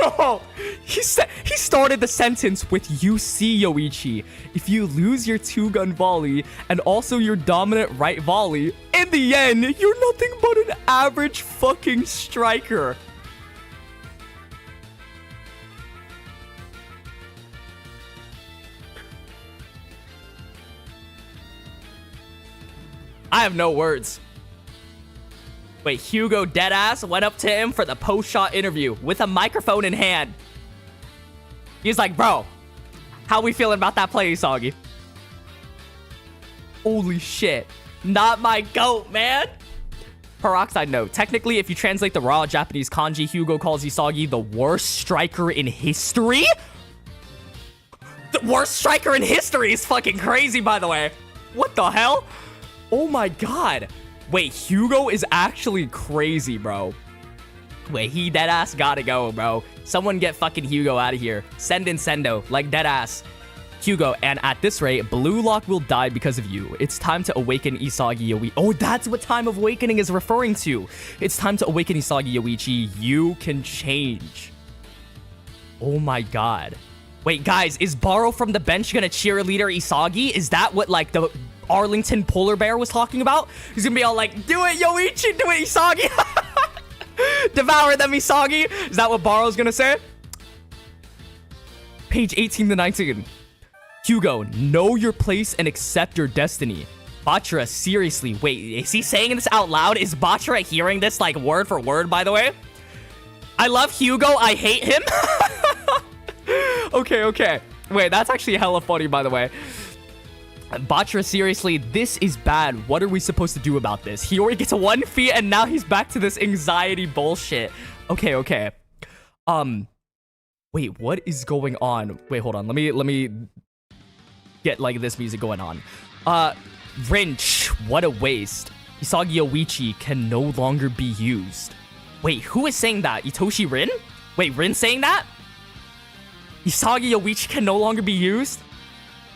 Oh, he started the sentence with, you see, Yoichi, if you lose your 2-gun volley and also your dominant right volley, in the end, you're nothing but an average fucking striker. I have no words. Wait, Hugo deadass went up to him for the post-shot interview with a microphone in hand. He's like, bro, how we feeling about that play, Isagi? Holy shit. Not my goat, man. Peroxide note. Technically, if you translate the raw Japanese kanji, Hugo calls Isagi the worst striker in history? The worst striker in history is fucking crazy, by the way. What the hell? Oh my god. Wait, Hugo is actually crazy, bro. Wait, he deadass gotta go, bro. Someone get fucking Hugo out of here. Send in Sendo, like deadass. Hugo, and at this rate, BLUELOCK will die because of you. It's time to awaken Isagi Yoichi. Oh, that's what time of awakening is referring to. It's time to awaken Isagi Yoichi. You can change. Oh my god. Wait, guys, is Barou from the bench gonna cheerleader Isagi? Is that what, like, the Arlington polar bear was talking about? He's gonna be all like, do it, Yoichi, do it, Isagi. Devour them, Isagi. Is that what Barou's gonna say? Page 18 to 19. Hugo, know your place and accept your destiny. Bachara, seriously, wait, is he saying this out loud? Is Bachara hearing this like word for word, by the way? I love Hugo, I hate him. Okay. Wait, that's actually hella funny, by the way. Bachara, seriously, this is bad. What are we supposed to do about this? He already gets 1 feat and now he's back to this anxiety bullshit. Okay. Wait, what is going on? Wait, hold on. Let me get like this music going on. Wrench, what a waste. Isagi Yoichi can no longer be used. Wait, who is saying that? Itoshi Rin? Wait, Rin saying that? Isagi Yoichi can no longer be used?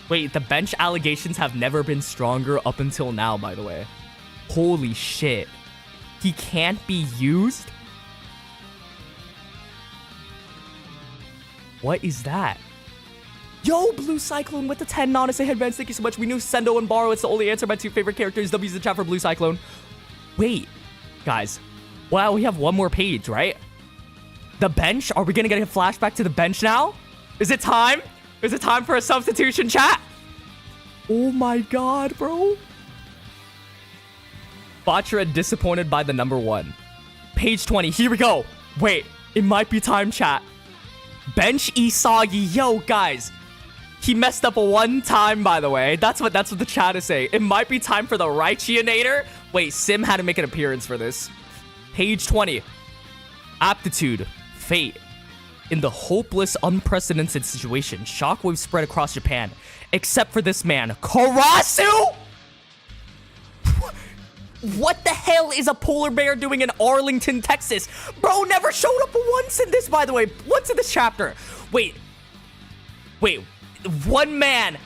Wait, the bench allegations have never been stronger up until now, by the way. Holy shit. He can't be used? What is that? Yo, Blue Cyclone with the 10 non-essay headbands. Thank you so much. We knew Sendo and Barou. It's the only answer. My 2 favorite characters. W's in the chat for Blue Cyclone. Wait, guys. Wow, we have 1 more page, right? The bench? Are we gonna get a flashback to the bench now? Is it time? Is it time for a substitution, chat? Oh my god, bro. Bachara disappointed by the number 1. Page 20. Here we go. Wait, it might be time, chat. Bench Isagi. Yo, guys. He messed up 1 time, by the way. That's what the chat is saying. It might be time for the Righteonator. Wait, Sim had to make an appearance for this. Page 20. Aptitude. Fate. In the hopeless, unprecedented situation, shockwaves spread across Japan. Except for this man, Karasu! What the hell is a polar bear doing in Arlington, Texas? Bro never showed up once in this, by the way. Once in this chapter. Wait, 1 man.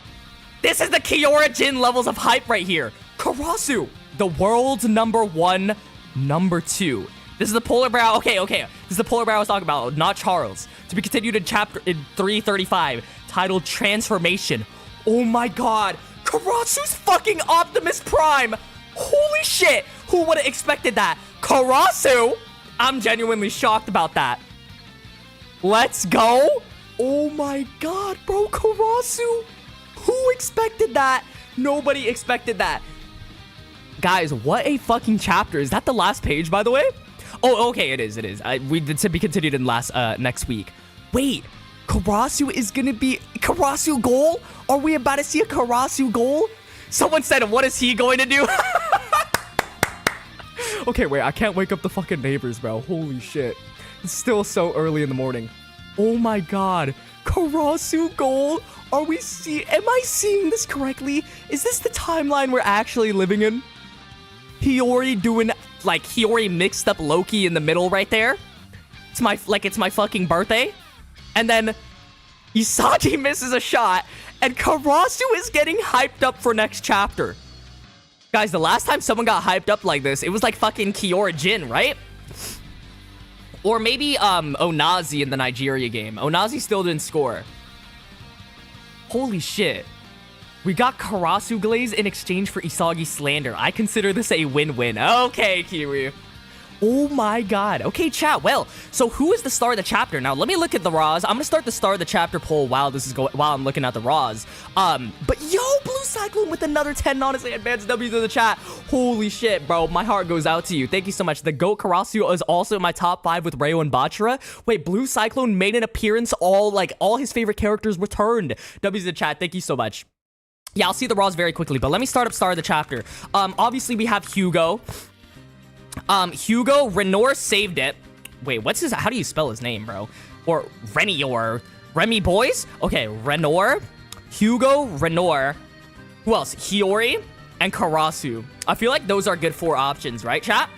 This is the Kiora Jin levels of hype right here. Karasu, the world's number 1, number 2. This is the polar bear. Okay. This is the polar bear I was talking about, not Charles. To be continued in 335, titled Transformation. Oh my god. Karasu's fucking Optimus Prime. Holy shit. Who would have expected that? Karasu? I'm genuinely shocked about that. Let's go. Oh my god, bro. Karasu. Who expected that? Nobody expected that. Guys, what a fucking chapter. Is that the last page, by the way? Oh, okay, it is. We did to be continued in next week. Wait, Karasu is gonna be Karasu goal? Are we about to see a Karasu goal? Someone said, what is he going to do? Okay, wait, I can't wake up the fucking neighbors, bro. Holy shit. It's still so early in the morning. Oh my god. Karasu goal? Am I seeing this correctly? Is this the timeline we're actually living in? Hiyori mixed up Loki in the middle right there. It's my fucking birthday. And then Isagi misses a shot and Karasu is getting hyped up for next chapter. Guys, the last time someone got hyped up like this, it was like fucking Kiora Jin, right? Or maybe Onazi in the Nigeria game. Onazi still didn't score. Holy shit. We got Karasu Glaze in exchange for Isagi Slander. I consider this a win-win. Okay, Kiwi. Oh my god. Okay, chat. Well, so who is the star of the chapter? Now, let me look at the Raws. I'm gonna start the star of the chapter poll while I'm looking at the Raws. But yo, Blue Cyclone with another 10 honestly advanced W's in the chat. Holy shit, bro. My heart goes out to you. Thank you so much. The GOAT Karasu is also in my top 5 with Rayo and Bachara. Wait, Blue Cyclone made an appearance. All his favorite characters returned. W's in the chat. Thank you so much. Yeah, I'll see the Raws very quickly, but let me start up star of the chapter. Obviously, we have Hugo. Hugo, Renor saved it. Wait, how do you spell his name, bro? Or Renny or Remy Boys? Okay, Renor, Hugo, Renor. Who else? Hiyori and Karasu. I feel like those are good 4 options, right, chat?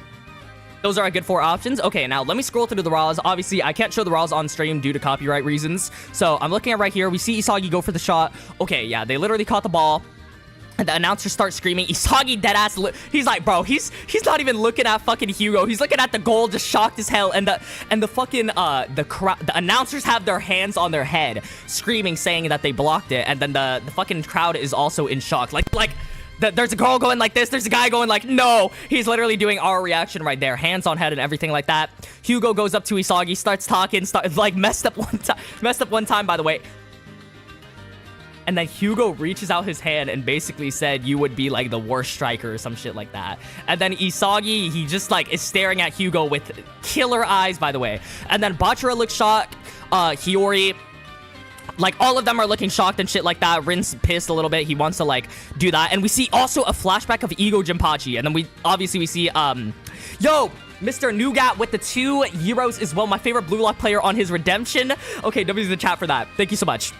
Those are a good 4 options. Okay, now let me scroll through the Raws. Obviously, I can't show the Raws on stream due to copyright reasons. So I'm looking at right here. We see Isagi go for the shot. Okay, yeah, they literally caught the ball. And the announcer starts screaming. Isagi deadass. He's like, bro, he's not even looking at fucking Hugo. He's looking at the goal, just shocked as hell. And the fucking the announcers have their hands on their head, screaming, saying that they blocked it. And then the fucking crowd is also in shock. There's a girl going like this. There's a guy going like, no. He's literally doing our reaction right there. Hands on head and everything like that. Hugo goes up to Isagi, starts talking, messed up one time, by the way. And then Hugo reaches out his hand and basically said you would be like the worst striker or some shit like that. And then Isagi, he just like is staring at Hugo with killer eyes, by the way. And then Bachira looks shocked. Hiyori, like all of them are looking shocked and shit like that. Rin's pissed a little bit. He wants to like do that. And we see also a flashback of Ego Jinpachi. And then we see yo, Mr. Nougat with the 2 euros as well. My favorite Blue Lock player on his redemption. Okay, W's in the chat for that. Thank you so much.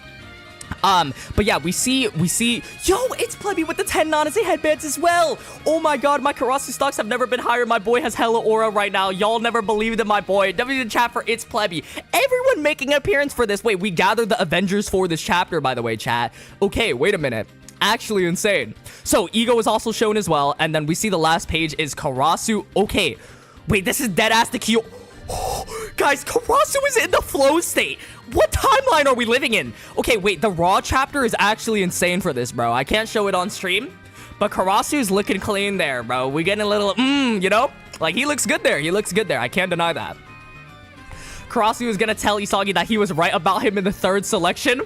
But yeah, we see, yo, it's Plebby with the 10 Nanase headbands as well. Oh my god, my Karasu stocks have never been higher. My boy has hella aura right now. Y'all never believed in my boy. W in the chat for it's Plebby. Everyone making an appearance for this. Wait, we gathered the Avengers for this chapter, by the way, chat. Okay, wait a minute. Actually insane. So, Ego is also shown as well. And then we see the last page is Karasu. Okay, wait, this is dead-ass the Kyo... Guys, Karasu is in the flow state. What timeline are we living in? Okay, wait, the Raw chapter is actually insane for this, bro. I can't show it on stream, but Karasu's looking clean there, bro. We getting a little, you know? Like, he looks good there. He looks good there. I can't deny that. Karasu is gonna tell Isagi that he was right about him in the 3rd selection.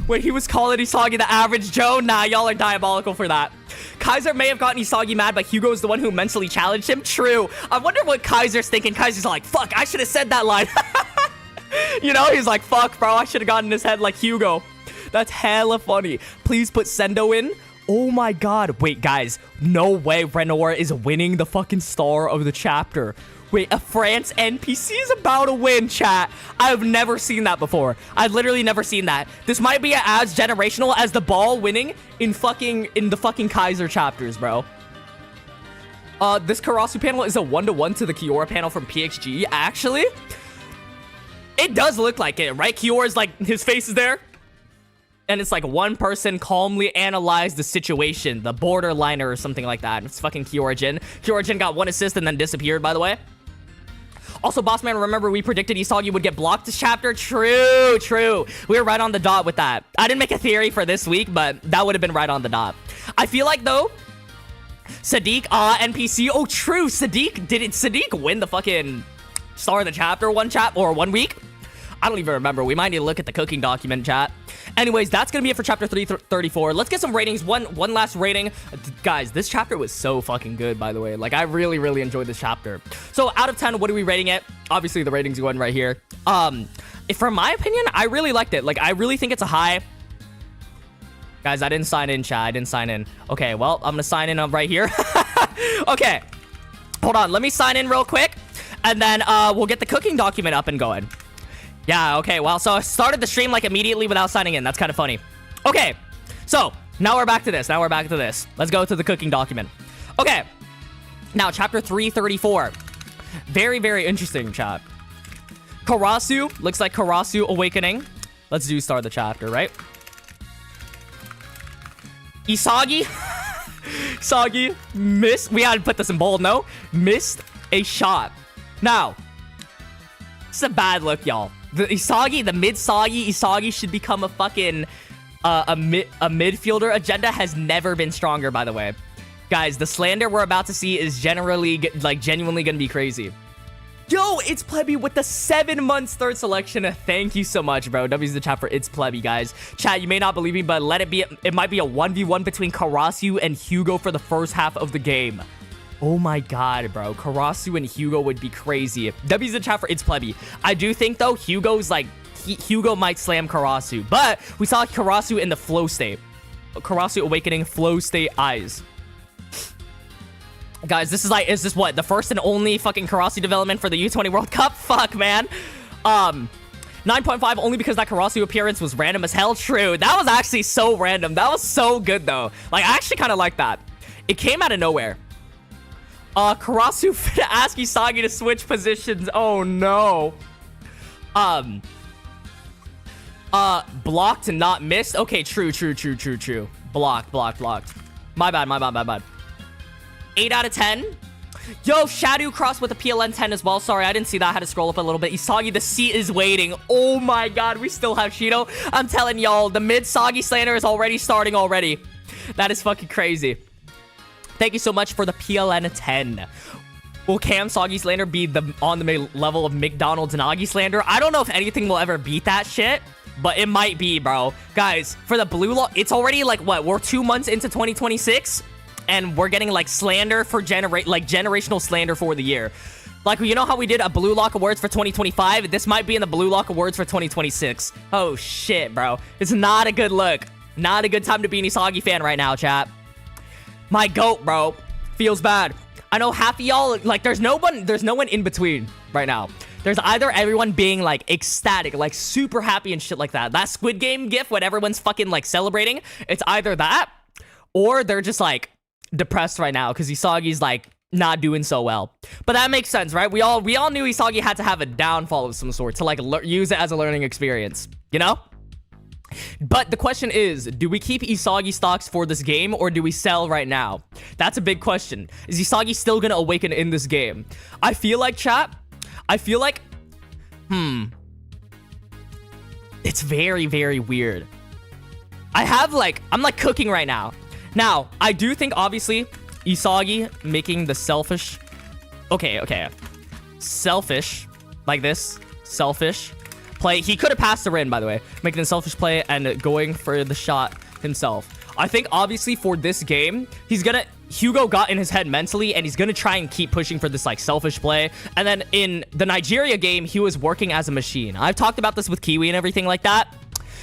Wait, he was calling Isagi the average Joe? Nah, y'all are diabolical for that. Kaiser may have gotten Isagi mad, but Hugo's the one who mentally challenged him. True. I wonder what Kaiser's thinking. Kaiser's like, fuck, I should have said that line. You know, he's like, fuck, bro, I should have gotten his head like Hugo. That's hella funny. Please put Sendo in. Oh my god. Wait, guys. No way Renor is winning the fucking star of the chapter. Wait, a France NPC is about to win, chat. I've never seen that before. I've literally never seen that. This might be as generational as the ball winning in the fucking Kaiser chapters, bro. This Karasu panel is a 1-to-1 to the Kiora panel from PXG. Actually, it does look like it, right? Kiora's like, his face is there. And it's like one person calmly analyzed the situation, the borderliner or something like that. It's fucking Kyorijin. Kyorijin got 1 assist and then disappeared, by the way. Also, Bossman, remember we predicted Isagi would get blocked this chapter? True, true. We were right on the dot with that. I didn't make a theory for this week, but that would have been right on the dot. I feel like, though, Sadiq, NPC. Oh, true. Did Sadiq win the fucking star of the chapter one week? I don't even remember. We might need to look at the cooking document, chat. Anyways, that's gonna be it for chapter 334. Let's get some ratings. One last rating. Guys, this chapter was so fucking good, by the way. Like, I really, really enjoyed this chapter. So, out of 10, what are we rating it? Obviously, the rating's going right here. From my opinion, I really liked it. Like, I really think it's a high. Guys, I didn't sign in, chat. I didn't sign in. Okay, well, I'm gonna sign in right here. Okay. Hold on. Let me sign in real quick. And then, we'll get the cooking document up and going. Yeah, okay, well, so I started the stream, like, immediately without signing in. That's kind of funny. Okay, so, now we're back to this. Let's go to the cooking document. Okay, now, chapter 334. Very, very interesting, chat. Karasu, looks like Karasu Awakening. Let's do start the chapter, right? Isagi. Isagi missed. We had to put this in bold, no? Missed a shot. Now, it's a bad look, y'all. The mid-Sagi Isagi should become a fucking, a midfielder. Agenda has never been stronger, by the way. Guys, the slander we're about to see is genuinely gonna be crazy. Yo, it's Plebby with the 7 months 3rd selection. Thank you so much, bro. W's the chat for it's Plebby, guys. Chat, you may not believe me, but let it be. It might be a 1v1 between Karasu and Hugo for the first half of the game. Oh my god, bro. Karasu and Hugo would be crazy. W's the chat for it's Plebby. I do think, though, Hugo's like... Hugo might slam Karasu. But we saw Karasu in the flow state. Karasu Awakening flow state eyes. Guys, this is like... Is this what? The first and only fucking Karasu development for the U20 World Cup? Fuck, man. 9.5 only because that Karasu appearance was random as hell. True. That was actually so random. That was so good, though. Like, I actually kind of like that. It came out of nowhere. Karasu asked Isagi to switch positions. Oh, no. Blocked and not missed. Okay, true. Blocked. My bad. 8 out of 10. Yo, Shadow crossed with a PLN 10 as well. Sorry, I didn't see that. I had to scroll up a little bit. Isagi, the seat is waiting. Oh, my God. We still have Shido. I'm telling y'all, the mid-Sagi slander is already starting already. That is fucking crazy. Thank you so much for the PLN 10. Will Cam Soggy Slander be on the level of McDonald's Nagi Slander? I don't know if anything will ever beat that shit. but it might be, bro. Guys, for the blue lock, it's already like what? We're 2 months into 2026, and we're getting like slander for generational slander for the year. Like, you know how we did a Blue Lock Awards for 2025? This might be in the Blue Lock Awards for 2026. Oh, shit, bro. It's not a good look. Not a good time to be an Isagi fan right now, chat. My goat, bro. Feels bad. I know half of y'all, like, there's no one in between right now. There's either everyone being, like, ecstatic, like, super happy and shit like that. That Squid Game gif when everyone's fucking, like, celebrating. It's either that, or they're just, like, depressed right now because Isagi's, like, not doing so well. But that makes sense, right? We all knew Isagi had to have a downfall of some sort to like use it as a learning experience, you know? But the question is, do we keep Isagi stocks for this game or do we sell right now? That's a big question. Is Isagi still gonna awaken in this game? I feel like, chat, it's very, very weird. I'm like cooking right now. Now, I do think obviously Isagi making the selfish... Okay. Selfish. Like this. Selfish play. He could have passed the Rin, by the way. Making the selfish play and going for the shot himself. I think, obviously, for this game, Hugo got in his head mentally, and he's gonna try and keep pushing for this, like, selfish play. And then in the Nigeria game, he was working as a machine. I've talked about this with Kiwi and everything like that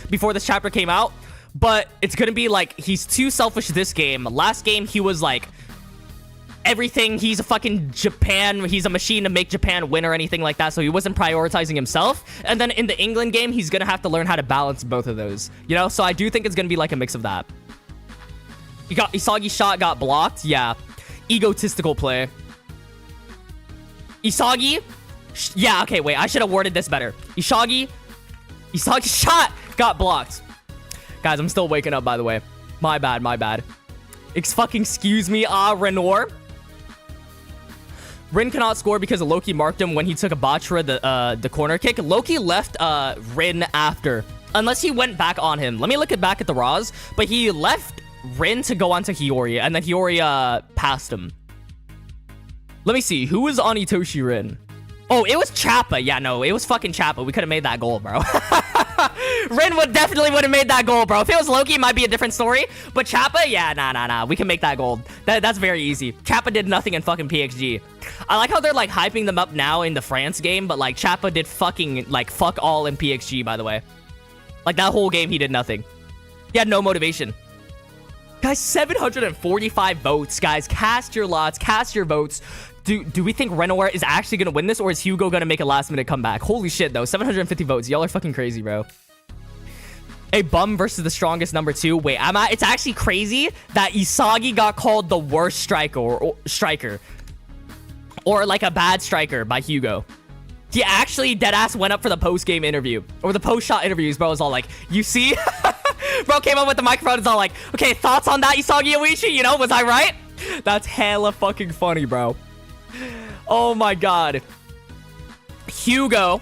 before this chapter came out. But it's gonna be, like, he's too selfish this game. Last game, he was, like... everything, he's a fucking Japan, he's a machine to make Japan win or anything like that, so he wasn't prioritizing himself. And then in the England game, he's gonna have to learn how to balance both of those, you know? So I do think it's gonna be like a mix of that. Isagi's shot got blocked, yeah. Egotistical play. Isagi, yeah, okay, wait, I should have worded this better. Isagi's shot got blocked. Guys, I'm still waking up, by the way. My bad. Excuse me, Renor. Rin cannot score because Loki marked him when he took a Bachira, the corner kick. Loki left Rin after. Unless he went back on him. Let me look back at the Raws. But he left Rin to go on to Hiyori. And then Hiyori passed him. Let me see. Who was on Itoshi Rin? Oh, it was Chappa. Yeah, no. It was fucking Chappa. We could have made that goal, bro. Rin definitely would have made that goal, bro. If it was Loki, it might be a different story. But Chappa, yeah, nah. We can make that goal. That's very easy. Chappa did nothing in fucking PXG. I like how they're, like, hyping them up now in the France game. But, like, Chappa did fucking, like, fuck all in PXG, by the way. Like, that whole game, he did nothing. He had no motivation. Guys, 745 votes, guys. Cast your lots. Cast your votes. Do we think Renoir is actually going to win this, or is Hugo going to make a last-minute comeback? Holy shit, though. 750 votes. Y'all are fucking crazy, bro. A bum versus the strongest number 2. Wait, it's actually crazy that Isagi got called the worst striker. Or, like, a bad striker by Hugo. He actually deadass went up for the post-game interview. Or the post-shot interviews, bro. Was all like, you see? Bro came up with the microphone. It's all like, okay, thoughts on that, Isagi Oishi? You know, was I right? That's hella fucking funny, bro. Oh my god. Hugo,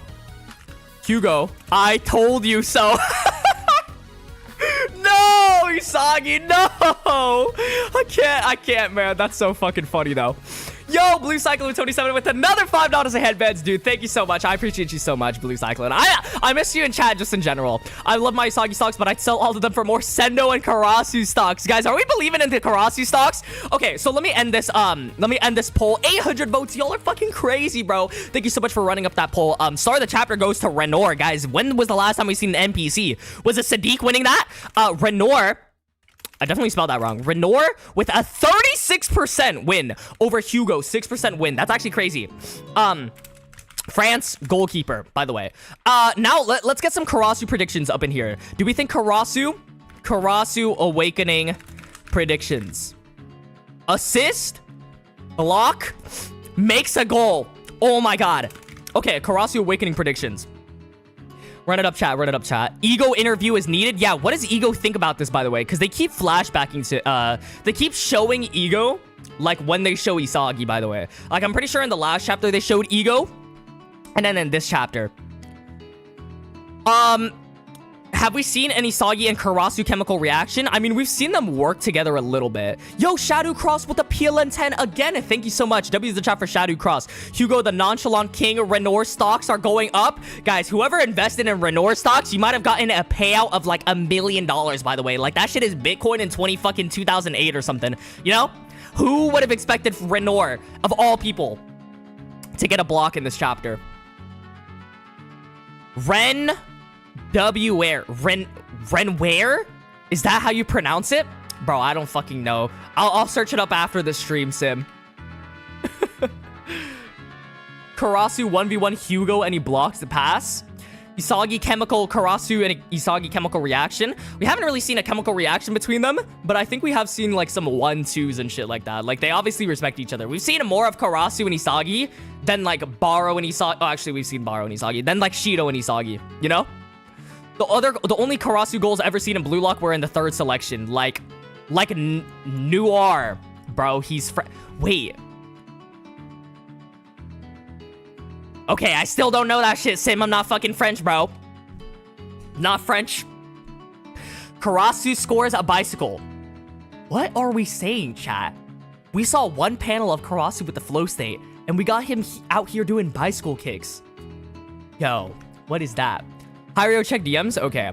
I told you so. No, Isagi, no. I can't, man. That's so fucking funny, though. Yo, Blue Cyclone 27 with another $5 of headbands, dude. Thank you so much. I appreciate you so much, Blue Cyclone. I miss you in chat just in general. I love my Isagi stocks, but I'd sell all of them for more Sendo and Karasu stocks. Guys, are we believing in the Karasu stocks? Okay, so let me end this poll. 800 votes. Y'all are fucking crazy, bro. Thank you so much for running up that poll. Star of the chapter goes to Renor, guys. When was the last time we seen an NPC? Was it Sadiq winning that? Renor, I definitely spelled that wrong. Renor with a 36% win over Hugo. 6% win. That's actually crazy. France goalkeeper, by the way. Now let's get some Karasu predictions up in here. Do we think Karasu awakening predictions? Assist, block, makes a goal. Oh my god. Okay, Karasu awakening predictions. Run it up, chat. Ego interview is needed. Yeah, what does Ego think about this, by the way? Because they keep flashbacking to... they keep showing Ego, like, when they show Isagi, by the way. Like, I'm pretty sure in the last chapter they showed Ego. And then in this chapter. have we seen any Isagi and Karasu chemical reaction? I mean, we've seen them work together a little bit. Yo, Shadow Cross with the PLN10 again. And thank you so much. W's the chat for Shadow Cross. Hugo, the nonchalant king. Renor stocks are going up. Guys, whoever invested in Renor stocks, you might have gotten a payout of like $1 million, by the way. Like, that shit is Bitcoin in 2008 or something. You know? Who would have expected Renor, of all people, to get a block in this chapter? Ren where? Ren where? Is that how you pronounce it? Bro, I don't fucking know. I'll search it up after the stream, Sim. Karasu 1v1 Hugo and he blocks the pass. Isagi chemical Karasu and Isagi chemical reaction. We haven't really seen a chemical reaction between them, but I think we have seen like some 1-2s and shit like that. Like, they obviously respect each other. We've seen more of Karasu and Isagi than like barou and Isagi. Oh, actually, we've seen barou and Isagi. Then like Shido and Isagi, you know? The only Karasu goals ever seen in Blue Lock were in the 3rd selection. Like Noir. Bro, he's wait. Okay, I still don't know that shit, Sim. I'm not fucking French, bro. Not French. Karasu scores a bicycle. What are we saying, chat? We saw one panel of Karasu with the flow state, and we got him out here doing bicycle kicks. Yo, what is that? Hiryo, check DMs? Okay.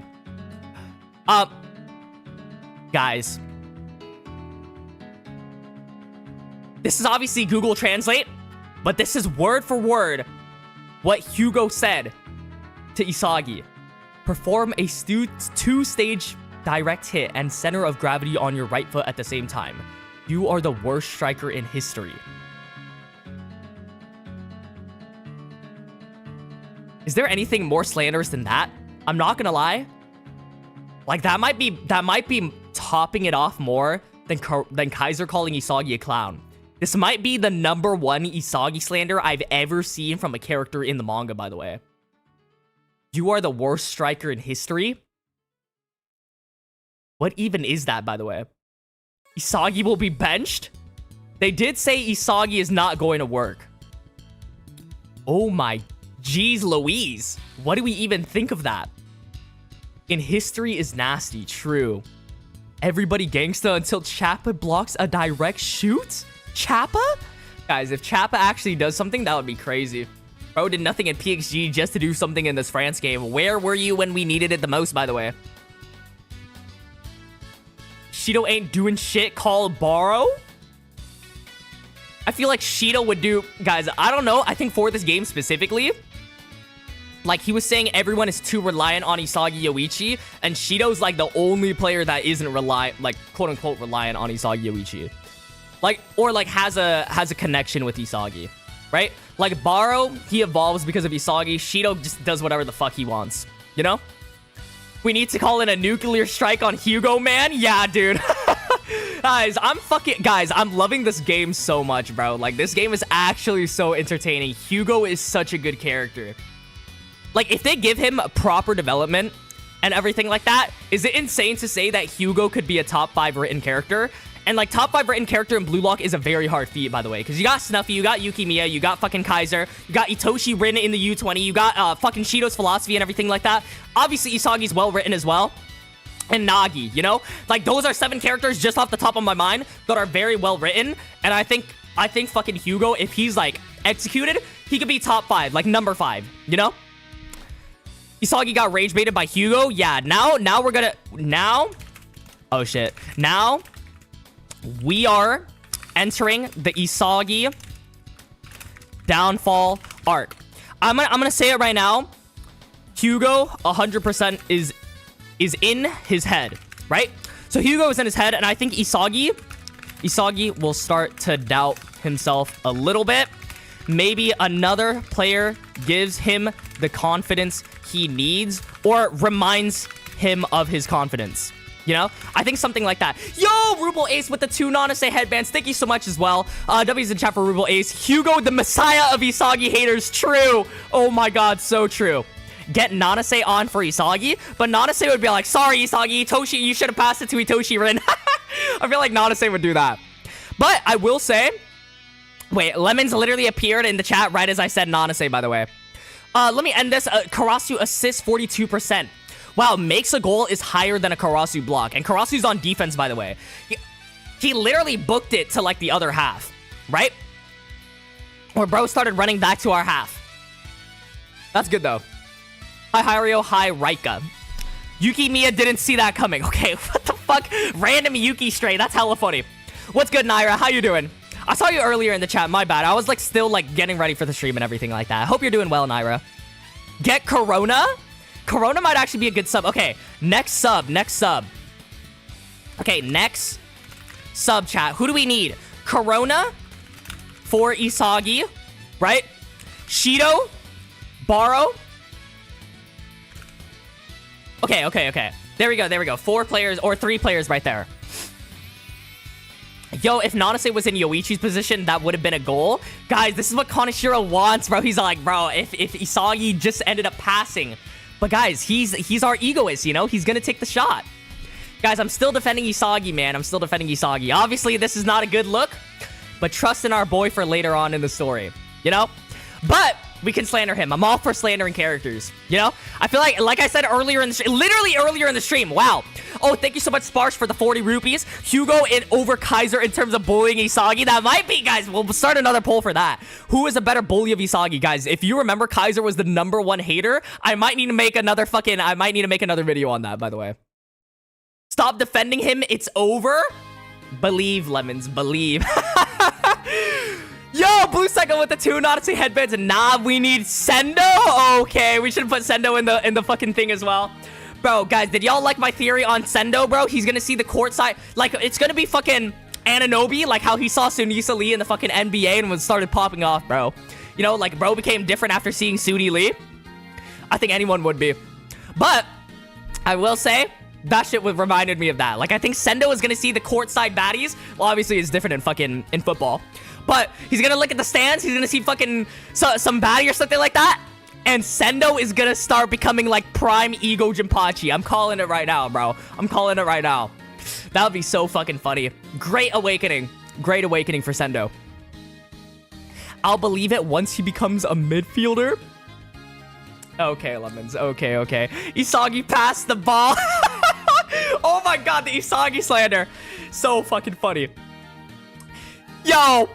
Guys. This is obviously Google Translate, but this is word for word what Hugo said to Isagi. Perform a 2-stage direct hit and center of gravity on your right foot at the same time. You are the worst striker in history. Is there anything more slanderous than that? I'm not gonna lie. Like, that might be topping it off more than Kaiser calling Isagi a clown. This might be the #1 Isagi slander I've ever seen from a character in the manga, by the way. You are the worst striker in history? What even is that, by the way? Isagi will be benched? They did say Isagi is not going to work. Oh my jeez Louise. What do we even think of that? In history is nasty, true. Everybody gangsta until Chappa blocks a direct shoot? Chappa? Guys, if Chappa actually does something, that would be crazy. Bro did nothing in PXG just to do something in this France game. Where were you when we needed it the most, by the way? Shido ain't doing shit, call barou? I feel like Shido would do... Guys, I don't know. I think for this game specifically, like, he was saying everyone is too reliant on Isagi Yoichi, and Shido's like the only player that isn't like, quote-unquote reliant on Isagi Yoichi. Like, or like has a connection with Isagi, right? Like, barou, he evolves because of Isagi. Shido just does whatever the fuck he wants, you know? We need to call in a nuclear strike on Hugo, man. Yeah, dude. Guys, I'm loving this game so much, bro. Like, this game is actually so entertaining. Hugo is such a good character. Like, if they give him proper development and everything like that, is it insane to say that Hugo could be a top 5 written character? And, like, top 5 written character in Blue Lock is a very hard feat, by the way. Because you got Snuffy, you got Yukimiya, you got fucking Kaiser, you got Itoshi written in the U20, you got fucking Shido's philosophy and everything like that. Obviously, Isagi's well written as well. And Nagi, you know? Like, those are 7 characters just off the top of my mind that are very well written. And I think fucking Hugo, if he's, like, executed, he could be top 5, like, number 5, you know? Isagi got rage baited by Hugo. Yeah, now we're gonna... Now... Oh, shit. Now... We are entering the Isagi downfall arc. I'm gonna say it right now. Hugo 100% is in his head, right? So Hugo is in his head, and I think Isagi will start to doubt himself a little bit. Maybe another player gives him the confidence he needs or reminds him of his confidence. You know? I think something like that. Yo, Ruble Ace with the 2 Nanase headbands. Thank you so much as well. W's in chat for Ruble Ace. Hugo, the messiah of Isagi haters. True. Oh my god, so true. Get Nanase on for Isagi, but Nanase would be like, sorry, Isagi, Itoshi, you should have passed it to Itoshi Rin. I feel like Nanase would do that. But I will say... Wait, Lemons literally appeared in the chat right as I said Nanase, by the way. Let me end this. Karasu assists 42%. Wow, makes a goal is higher than a Karasu block. And Karasu's on defense, by the way. He literally booked it to, like, the other half. Right? Where bro started running back to our half. That's good, though. Hi, Hiryo. Hi, Raika. Yuki Mia didn't see that coming. Okay, what the fuck? Random Yuki stray. That's hella funny. What's good, Naira? How you doing? I saw you earlier in the chat. My bad. I was, like, still, like, getting ready for the stream and everything like that. I hope you're doing well, Naira. Get Corona? Corona might actually be a good sub. Okay, next sub. Next sub. Okay, next sub, chat. Who do we need? Corona for Isagi, right? Shido, barou. Okay. There we go. 4 players or 3 players right there. Yo, if Nanase was in Yoichi's position, that would have been a goal. Guys, this is what Kaneshiro wants, bro. He's like, bro, if Isagi just ended up passing. But guys, he's our egoist, you know? He's gonna take the shot. Guys, I'm still defending Isagi, man. I'm still defending Isagi. Obviously, this is not a good look, but trust in our boy for later on in the story, you know? But we can slander him. I'm all for slandering characters, you know? I feel like I said earlier in the stream, literally earlier in the stream, wow. Oh, thank you so much, Sparsh, for the 40 rupees. Hugo over Kaiser in terms of bullying Isagi. That might be, guys. We'll start another poll for that. Who is a better bully of Isagi, guys? If you remember, Kaiser was the #1 hater. I might need to make another video on that, by the way. Stop defending him. It's over. Believe, Lemons. Believe. Yo, Blue Cycle with the 2 Odyssey headbands. Nah, we need Sendo. Okay, we should put Sendo in the fucking thing as well. Bro, guys, did y'all like my theory on Sendo, bro? He's gonna see the court side. Like, it's gonna be fucking Ananobi, like how he saw Sunisa Lee in the fucking NBA and started popping off, bro. You know, like, bro became different after seeing Suni Lee. I think anyone would be. But I will say, that shit reminded me of that. Like, I think Sendo is gonna see the courtside baddies. Well, obviously, it's different in football. But he's gonna look at the stands. He's gonna see fucking some baddie or something like that. And Sendo is gonna start becoming like prime Ego Jinpachi. I'm calling it right now, bro. I'm calling it right now. That would be so fucking funny. Great awakening. Great awakening for Sendo. I'll believe it once he becomes a midfielder. Okay, Lemons. Okay. Isagi passed the ball. Oh my god, the Isagi slander. So fucking funny. Yo,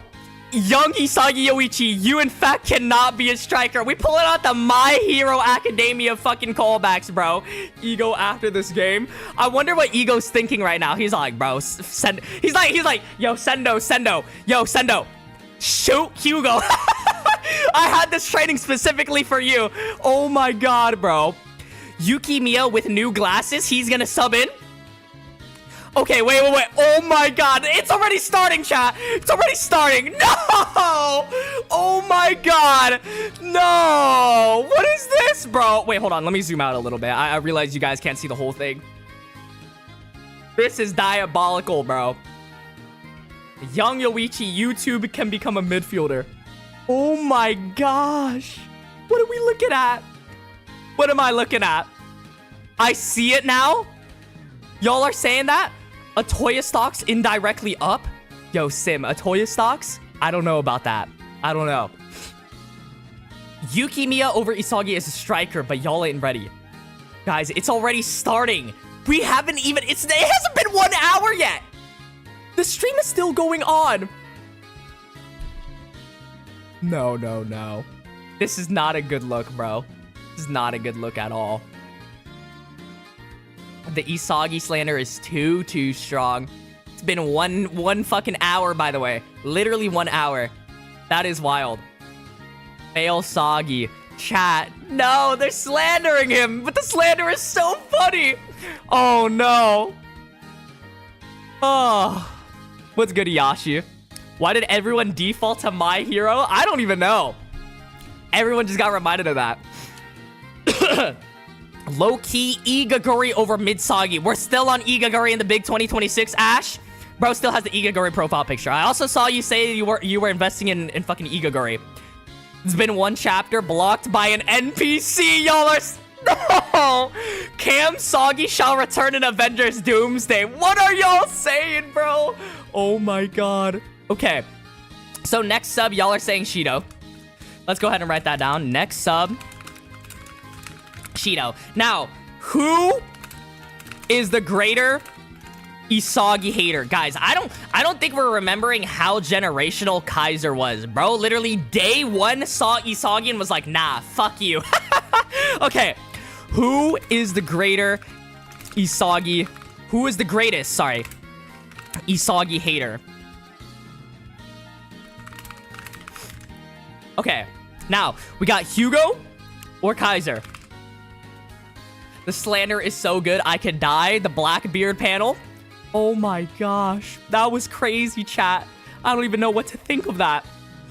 young Isagi Yoichi, you in fact cannot be a striker. We pulling out the My Hero Academia fucking callbacks, bro. Ego after this game. I wonder what Ego's thinking right now. He's like, bro, he's like, yo, Sendo. Yo, Sendo. Shoot, Hugo. I had this training specifically for you. Oh my god, bro. Yuki Mia with new glasses. He's gonna sub in. Okay, wait. Oh my god. It's already starting, chat. It's already starting. No! Oh my god. No! What is this, bro? Wait, hold on. Let me zoom out a little bit. I realize you guys can't see the whole thing. This is diabolical, bro. Young Yoichi YouTube can become a midfielder. Oh my gosh. What are we looking at? What am I looking at? I see it now. Y'all are saying that? Atoya stocks indirectly up? Yo, Sim, Atoya stocks? I don't know about that. I don't know. Yuki Mia over Isagi is a striker, but y'all ain't ready. Guys, it's already starting. We haven't even... It hasn't been 1 hour yet. The stream is still going on. No. This is not a good look, bro. This is not a good look at all. The Isagi slander is too strong. It's been one fucking hour, by the way. Literally 1 hour. That is wild. Fail Sagi. Chat. No, they're slandering him. But the slander is so funny. Oh, no. Oh. What's good, Yashi? Why did everyone default to My Hero? I don't even know. Everyone just got reminded of that. Low-key Igaguri over Mitsagi. We're still on Igaguri in the big 2026, Ash. Bro still has the Igaguri profile picture. I also saw you say you were investing in fucking Igaguri. It's been 1 chapter blocked by an NPC. Y'all are... No! Cam Soggy shall return in Avengers Doomsday. What are y'all saying, bro? Oh my god. Okay. So next sub, y'all are saying Shido. Let's go ahead and write that down. Next sub, Shido. Now, Who is the greater Isagi hater? Guys, I don't think we're remembering how generational Kaiser was, bro. Literally day one saw Isagi and was like, nah, fuck you. Okay, who is the greater Isagi? Who is the greatest, sorry, Isagi hater? Okay, now we got Hugo or Kaiser. The slander is so good, I could die. The Blackbeard panel. Oh my gosh, that was crazy, chat. I don't even know what to think of that.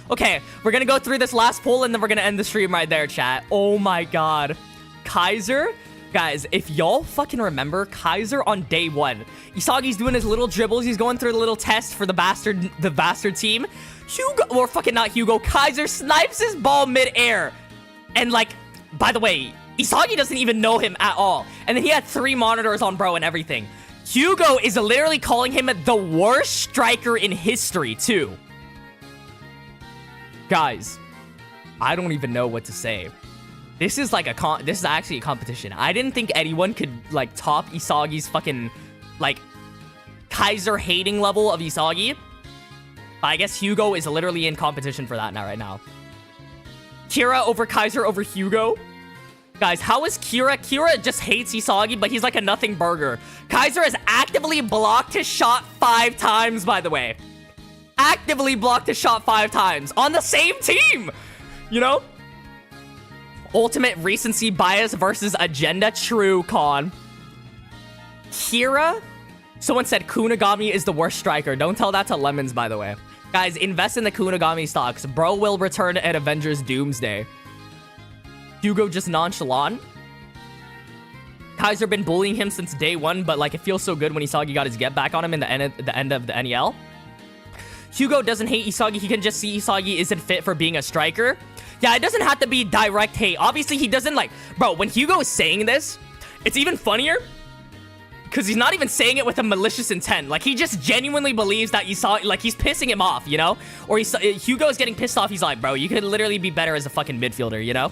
Okay, we're gonna go through this last poll and then we're gonna end the stream right there, chat. Oh my god. Kaiser, guys, if y'all fucking remember, Kaiser on day one, Isagi's doing his little dribbles. He's going through the little test for the bastard team. Hugo, or fucking not Hugo, Kaiser snipes his ball mid-air. And like, by the way, Isagi doesn't even know him at all. And then he had 3 monitors on bro and everything. Hugo is literally calling him the worst striker in history, too. Guys, I don't even know what to say. This is like this is actually a competition. I didn't think anyone could like top Isagi's fucking like Kaiser hating level of Isagi. I guess Hugo is literally in competition for that now right now. Kira over Kaiser over Hugo. Guys, how is Kira? Kira just hates Isagi, but he's like a nothing burger. Kaiser has actively blocked his shot 5 times, by the way. Actively blocked his shot 5 times on the same team. You know? Ultimate recency bias versus agenda. True, Con. Kira? Someone said Kunigami is the worst striker. Don't tell that to Lemons, by the way. Guys, invest in the Kunigami stocks. Bro will return at Avengers Doomsday. Hugo just nonchalant. Kaiser been bullying him since day one, but like it feels so good when Isagi got his get back on him in the end of the NEL. Hugo doesn't hate Isagi. He can just see Isagi isn't fit for being a striker. Yeah, it doesn't have to be direct hate. Obviously, he doesn't like... Bro, when Hugo is saying this, it's even funnier because he's not even saying it with a malicious intent. Like, he just genuinely believes that Isagi... Like, he's pissing him off, you know? Or Hugo is getting pissed off. He's like, bro, you could literally be better as a fucking midfielder, you know?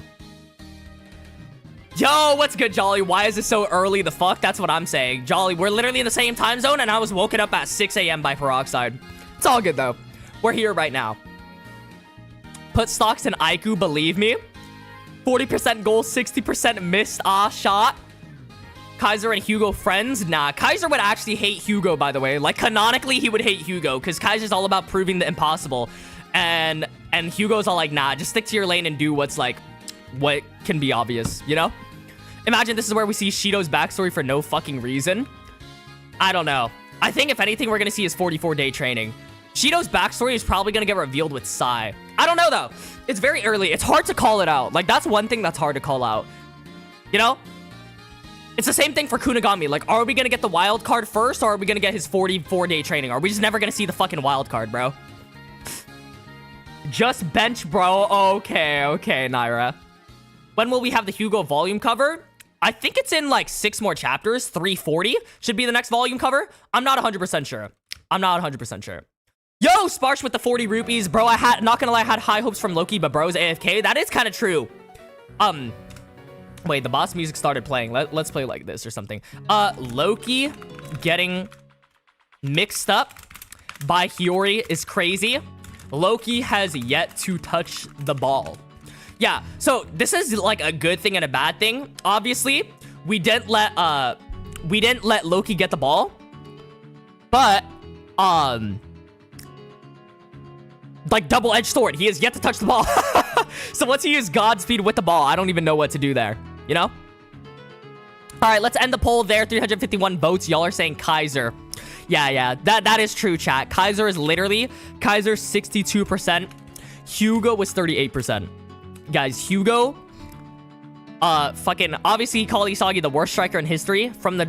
Yo, what's good, Jolly? Why is it so early? The fuck? That's what I'm saying. Jolly, we're literally in the same time zone, and I was woken up at 6 a.m. by Peroxide. It's all good, though. We're here right now. Put stocks in Aiku, believe me. 40% goal, 60% missed shot. Kaiser and Hugo friends? Nah, Kaiser would actually hate Hugo, by the way. Like, canonically, he would hate Hugo, because Kaiser's all about proving the impossible. And Hugo's all like, nah, just stick to your lane and do what's, like, what can be obvious, you know? Imagine this is where we see Shido's backstory for no fucking reason. I don't know. I think, if anything, we're going to see his 44-day training. Shido's backstory is probably going to get revealed with Sai. I don't know, though. It's very early. It's hard to call it out. Like, that's one thing that's hard to call out. You know? It's the same thing for Kunigami. Like, are we going to get the wild card first, or are we going to get his 44-day training? Are we just never going to see the fucking wild card, bro? Just bench, bro. Okay, Naira. When will we have the Hugo volume cover? I think it's in, like, 6 more chapters. 340 should be the next volume cover. I'm not 100% sure. Yo, Sparsh with the 40 rupees. Bro, not gonna lie, I had high hopes from Loki, but bro's AFK. That is kind of true. Wait, the boss music started playing. Let's play like this or something. Loki getting mixed up by Hiyori is crazy. Loki has yet to touch the ball. Yeah, so this is like a good thing and a bad thing. Obviously, we didn't let Loki get the ball. But, like, double-edged sword. He has yet to touch the ball. So once he used Godspeed with the ball, I don't even know what to do there. You know? All right, let's end the poll there. 351 votes. Y'all are saying Kaiser. Yeah. That is true, chat. Kaiser is literally... Kaiser's 62%. Hugo was 38%. Guys, Hugo... fucking... Obviously, he called Isagi the worst striker in history. From the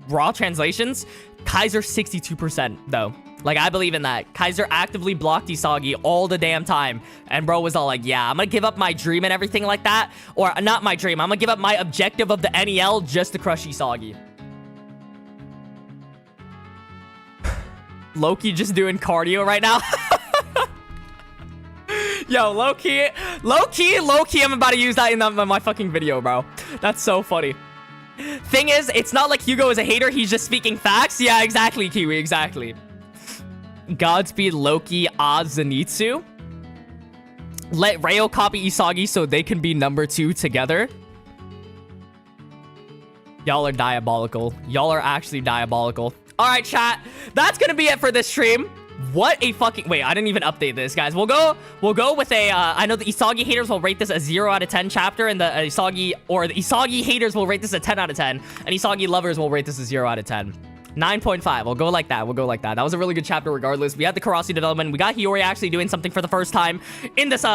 raw translations, Kaiser 62%, though. Like, I believe in that. Kaiser actively blocked Isagi all the damn time. And bro was all like, yeah, I'm gonna give up my dream and everything like that. Or, not my dream. I'm gonna give up my objective of the NEL just to crush Isagi. Loki just doing cardio right now. Yo, low-key, I'm about to use that in my fucking video, bro. That's so funny. Thank thing is, it's not like Hugo is a hater. He's just speaking facts. Yeah, exactly, Kiwi. Exactly. Godspeed, Loki, Oz, Zenitsu. Let Ryo copy Isagi so they can be number 2 together. Y'all are diabolical. Y'all are actually diabolical. All right, chat. That's gonna be it for this stream. What a fucking... Wait, I didn't even update this, guys. We'll go with a... I know the Isagi haters will rate this a 0 out of 10 chapter, and the Isagi haters will rate this a 10 out of 10, and Isagi lovers will rate this a 0 out of 10. 9.5. We'll go like that. We'll go like that. That was a really good chapter regardless. We had the Karasu development. We got Hiyori actually doing something for the first time in this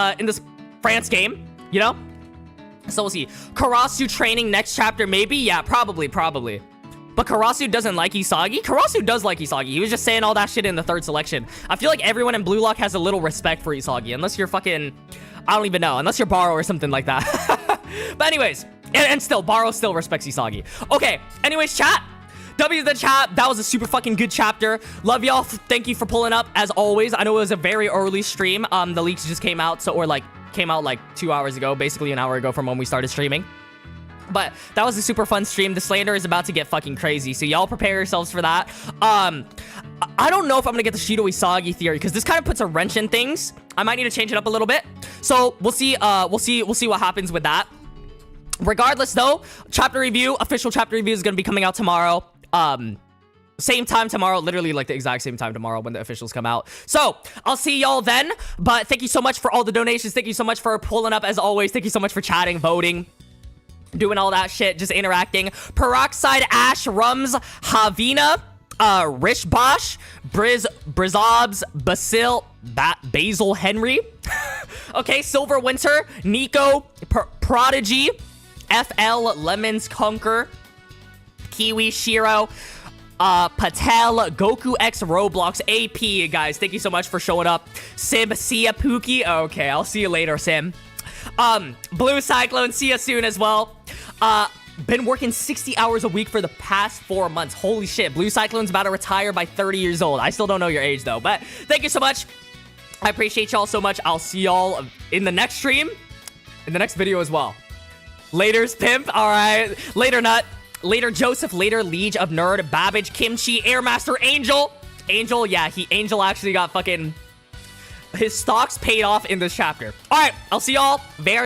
France game, you know? So we'll see. Karasu training next chapter, maybe? Yeah, probably. But Karasu doesn't like Isagi? Karasu does like Isagi. He was just saying all that shit in the 3rd selection. I feel like everyone in BLUELOCK has a little respect for Isagi. Unless you're fucking... I don't even know. Unless you're barou or something like that. But anyways. And still, barou still respects Isagi. Okay. Anyways, chat. W the chat. That was a super fucking good chapter. Love y'all. Thank you for pulling up, as always. I know it was a very early stream. The leaks just came out. Came out like 2 hours ago. Basically an hour ago from when we started streaming. But that was a super fun stream. The slander is about to get fucking crazy, so y'all prepare yourselves for that. I don't know if I'm gonna get the Shido Isagi theory, because this kind of puts a wrench in things. I might need to change it up a little bit. So we'll see. We'll see what happens with that. Regardless, though, official chapter review is gonna be coming out tomorrow. Same time tomorrow, literally like the exact same time tomorrow when the officials come out. So I'll see y'all then. But thank you so much for all the donations. Thank you so much for pulling up, as always. Thank you so much for chatting, voting, doing all that shit, just interacting. Peroxide, Ash, Rums, Havina, Rishbosh, Brizobs, Basil Henry. Okay, Silver Winter, Nico, Prodigy, FL, Lemons, Conquer, Kiwi, Shiro, Patel, Goku X Roblox, AP, guys. Thank you so much for showing up. Sim, Sia, Pookie. Okay, I'll see you later, Sim. Blue Cyclone, see you soon as well. Been working 60 hours a week for the past 4 months. Holy shit, Blue Cyclone's about to retire by 30 years old. I still don't know your age though, but thank you so much. I appreciate y'all so much. I'll see y'all in the next stream, in the next video as well. Later's Pimp. All right, later Nut, later Joseph, later Liege of Nerd, Babbage, Kimchi, Airmaster, Angel. Yeah, Angel actually got fucking... his stocks paid off in this chapter. All right, I'll see y'all very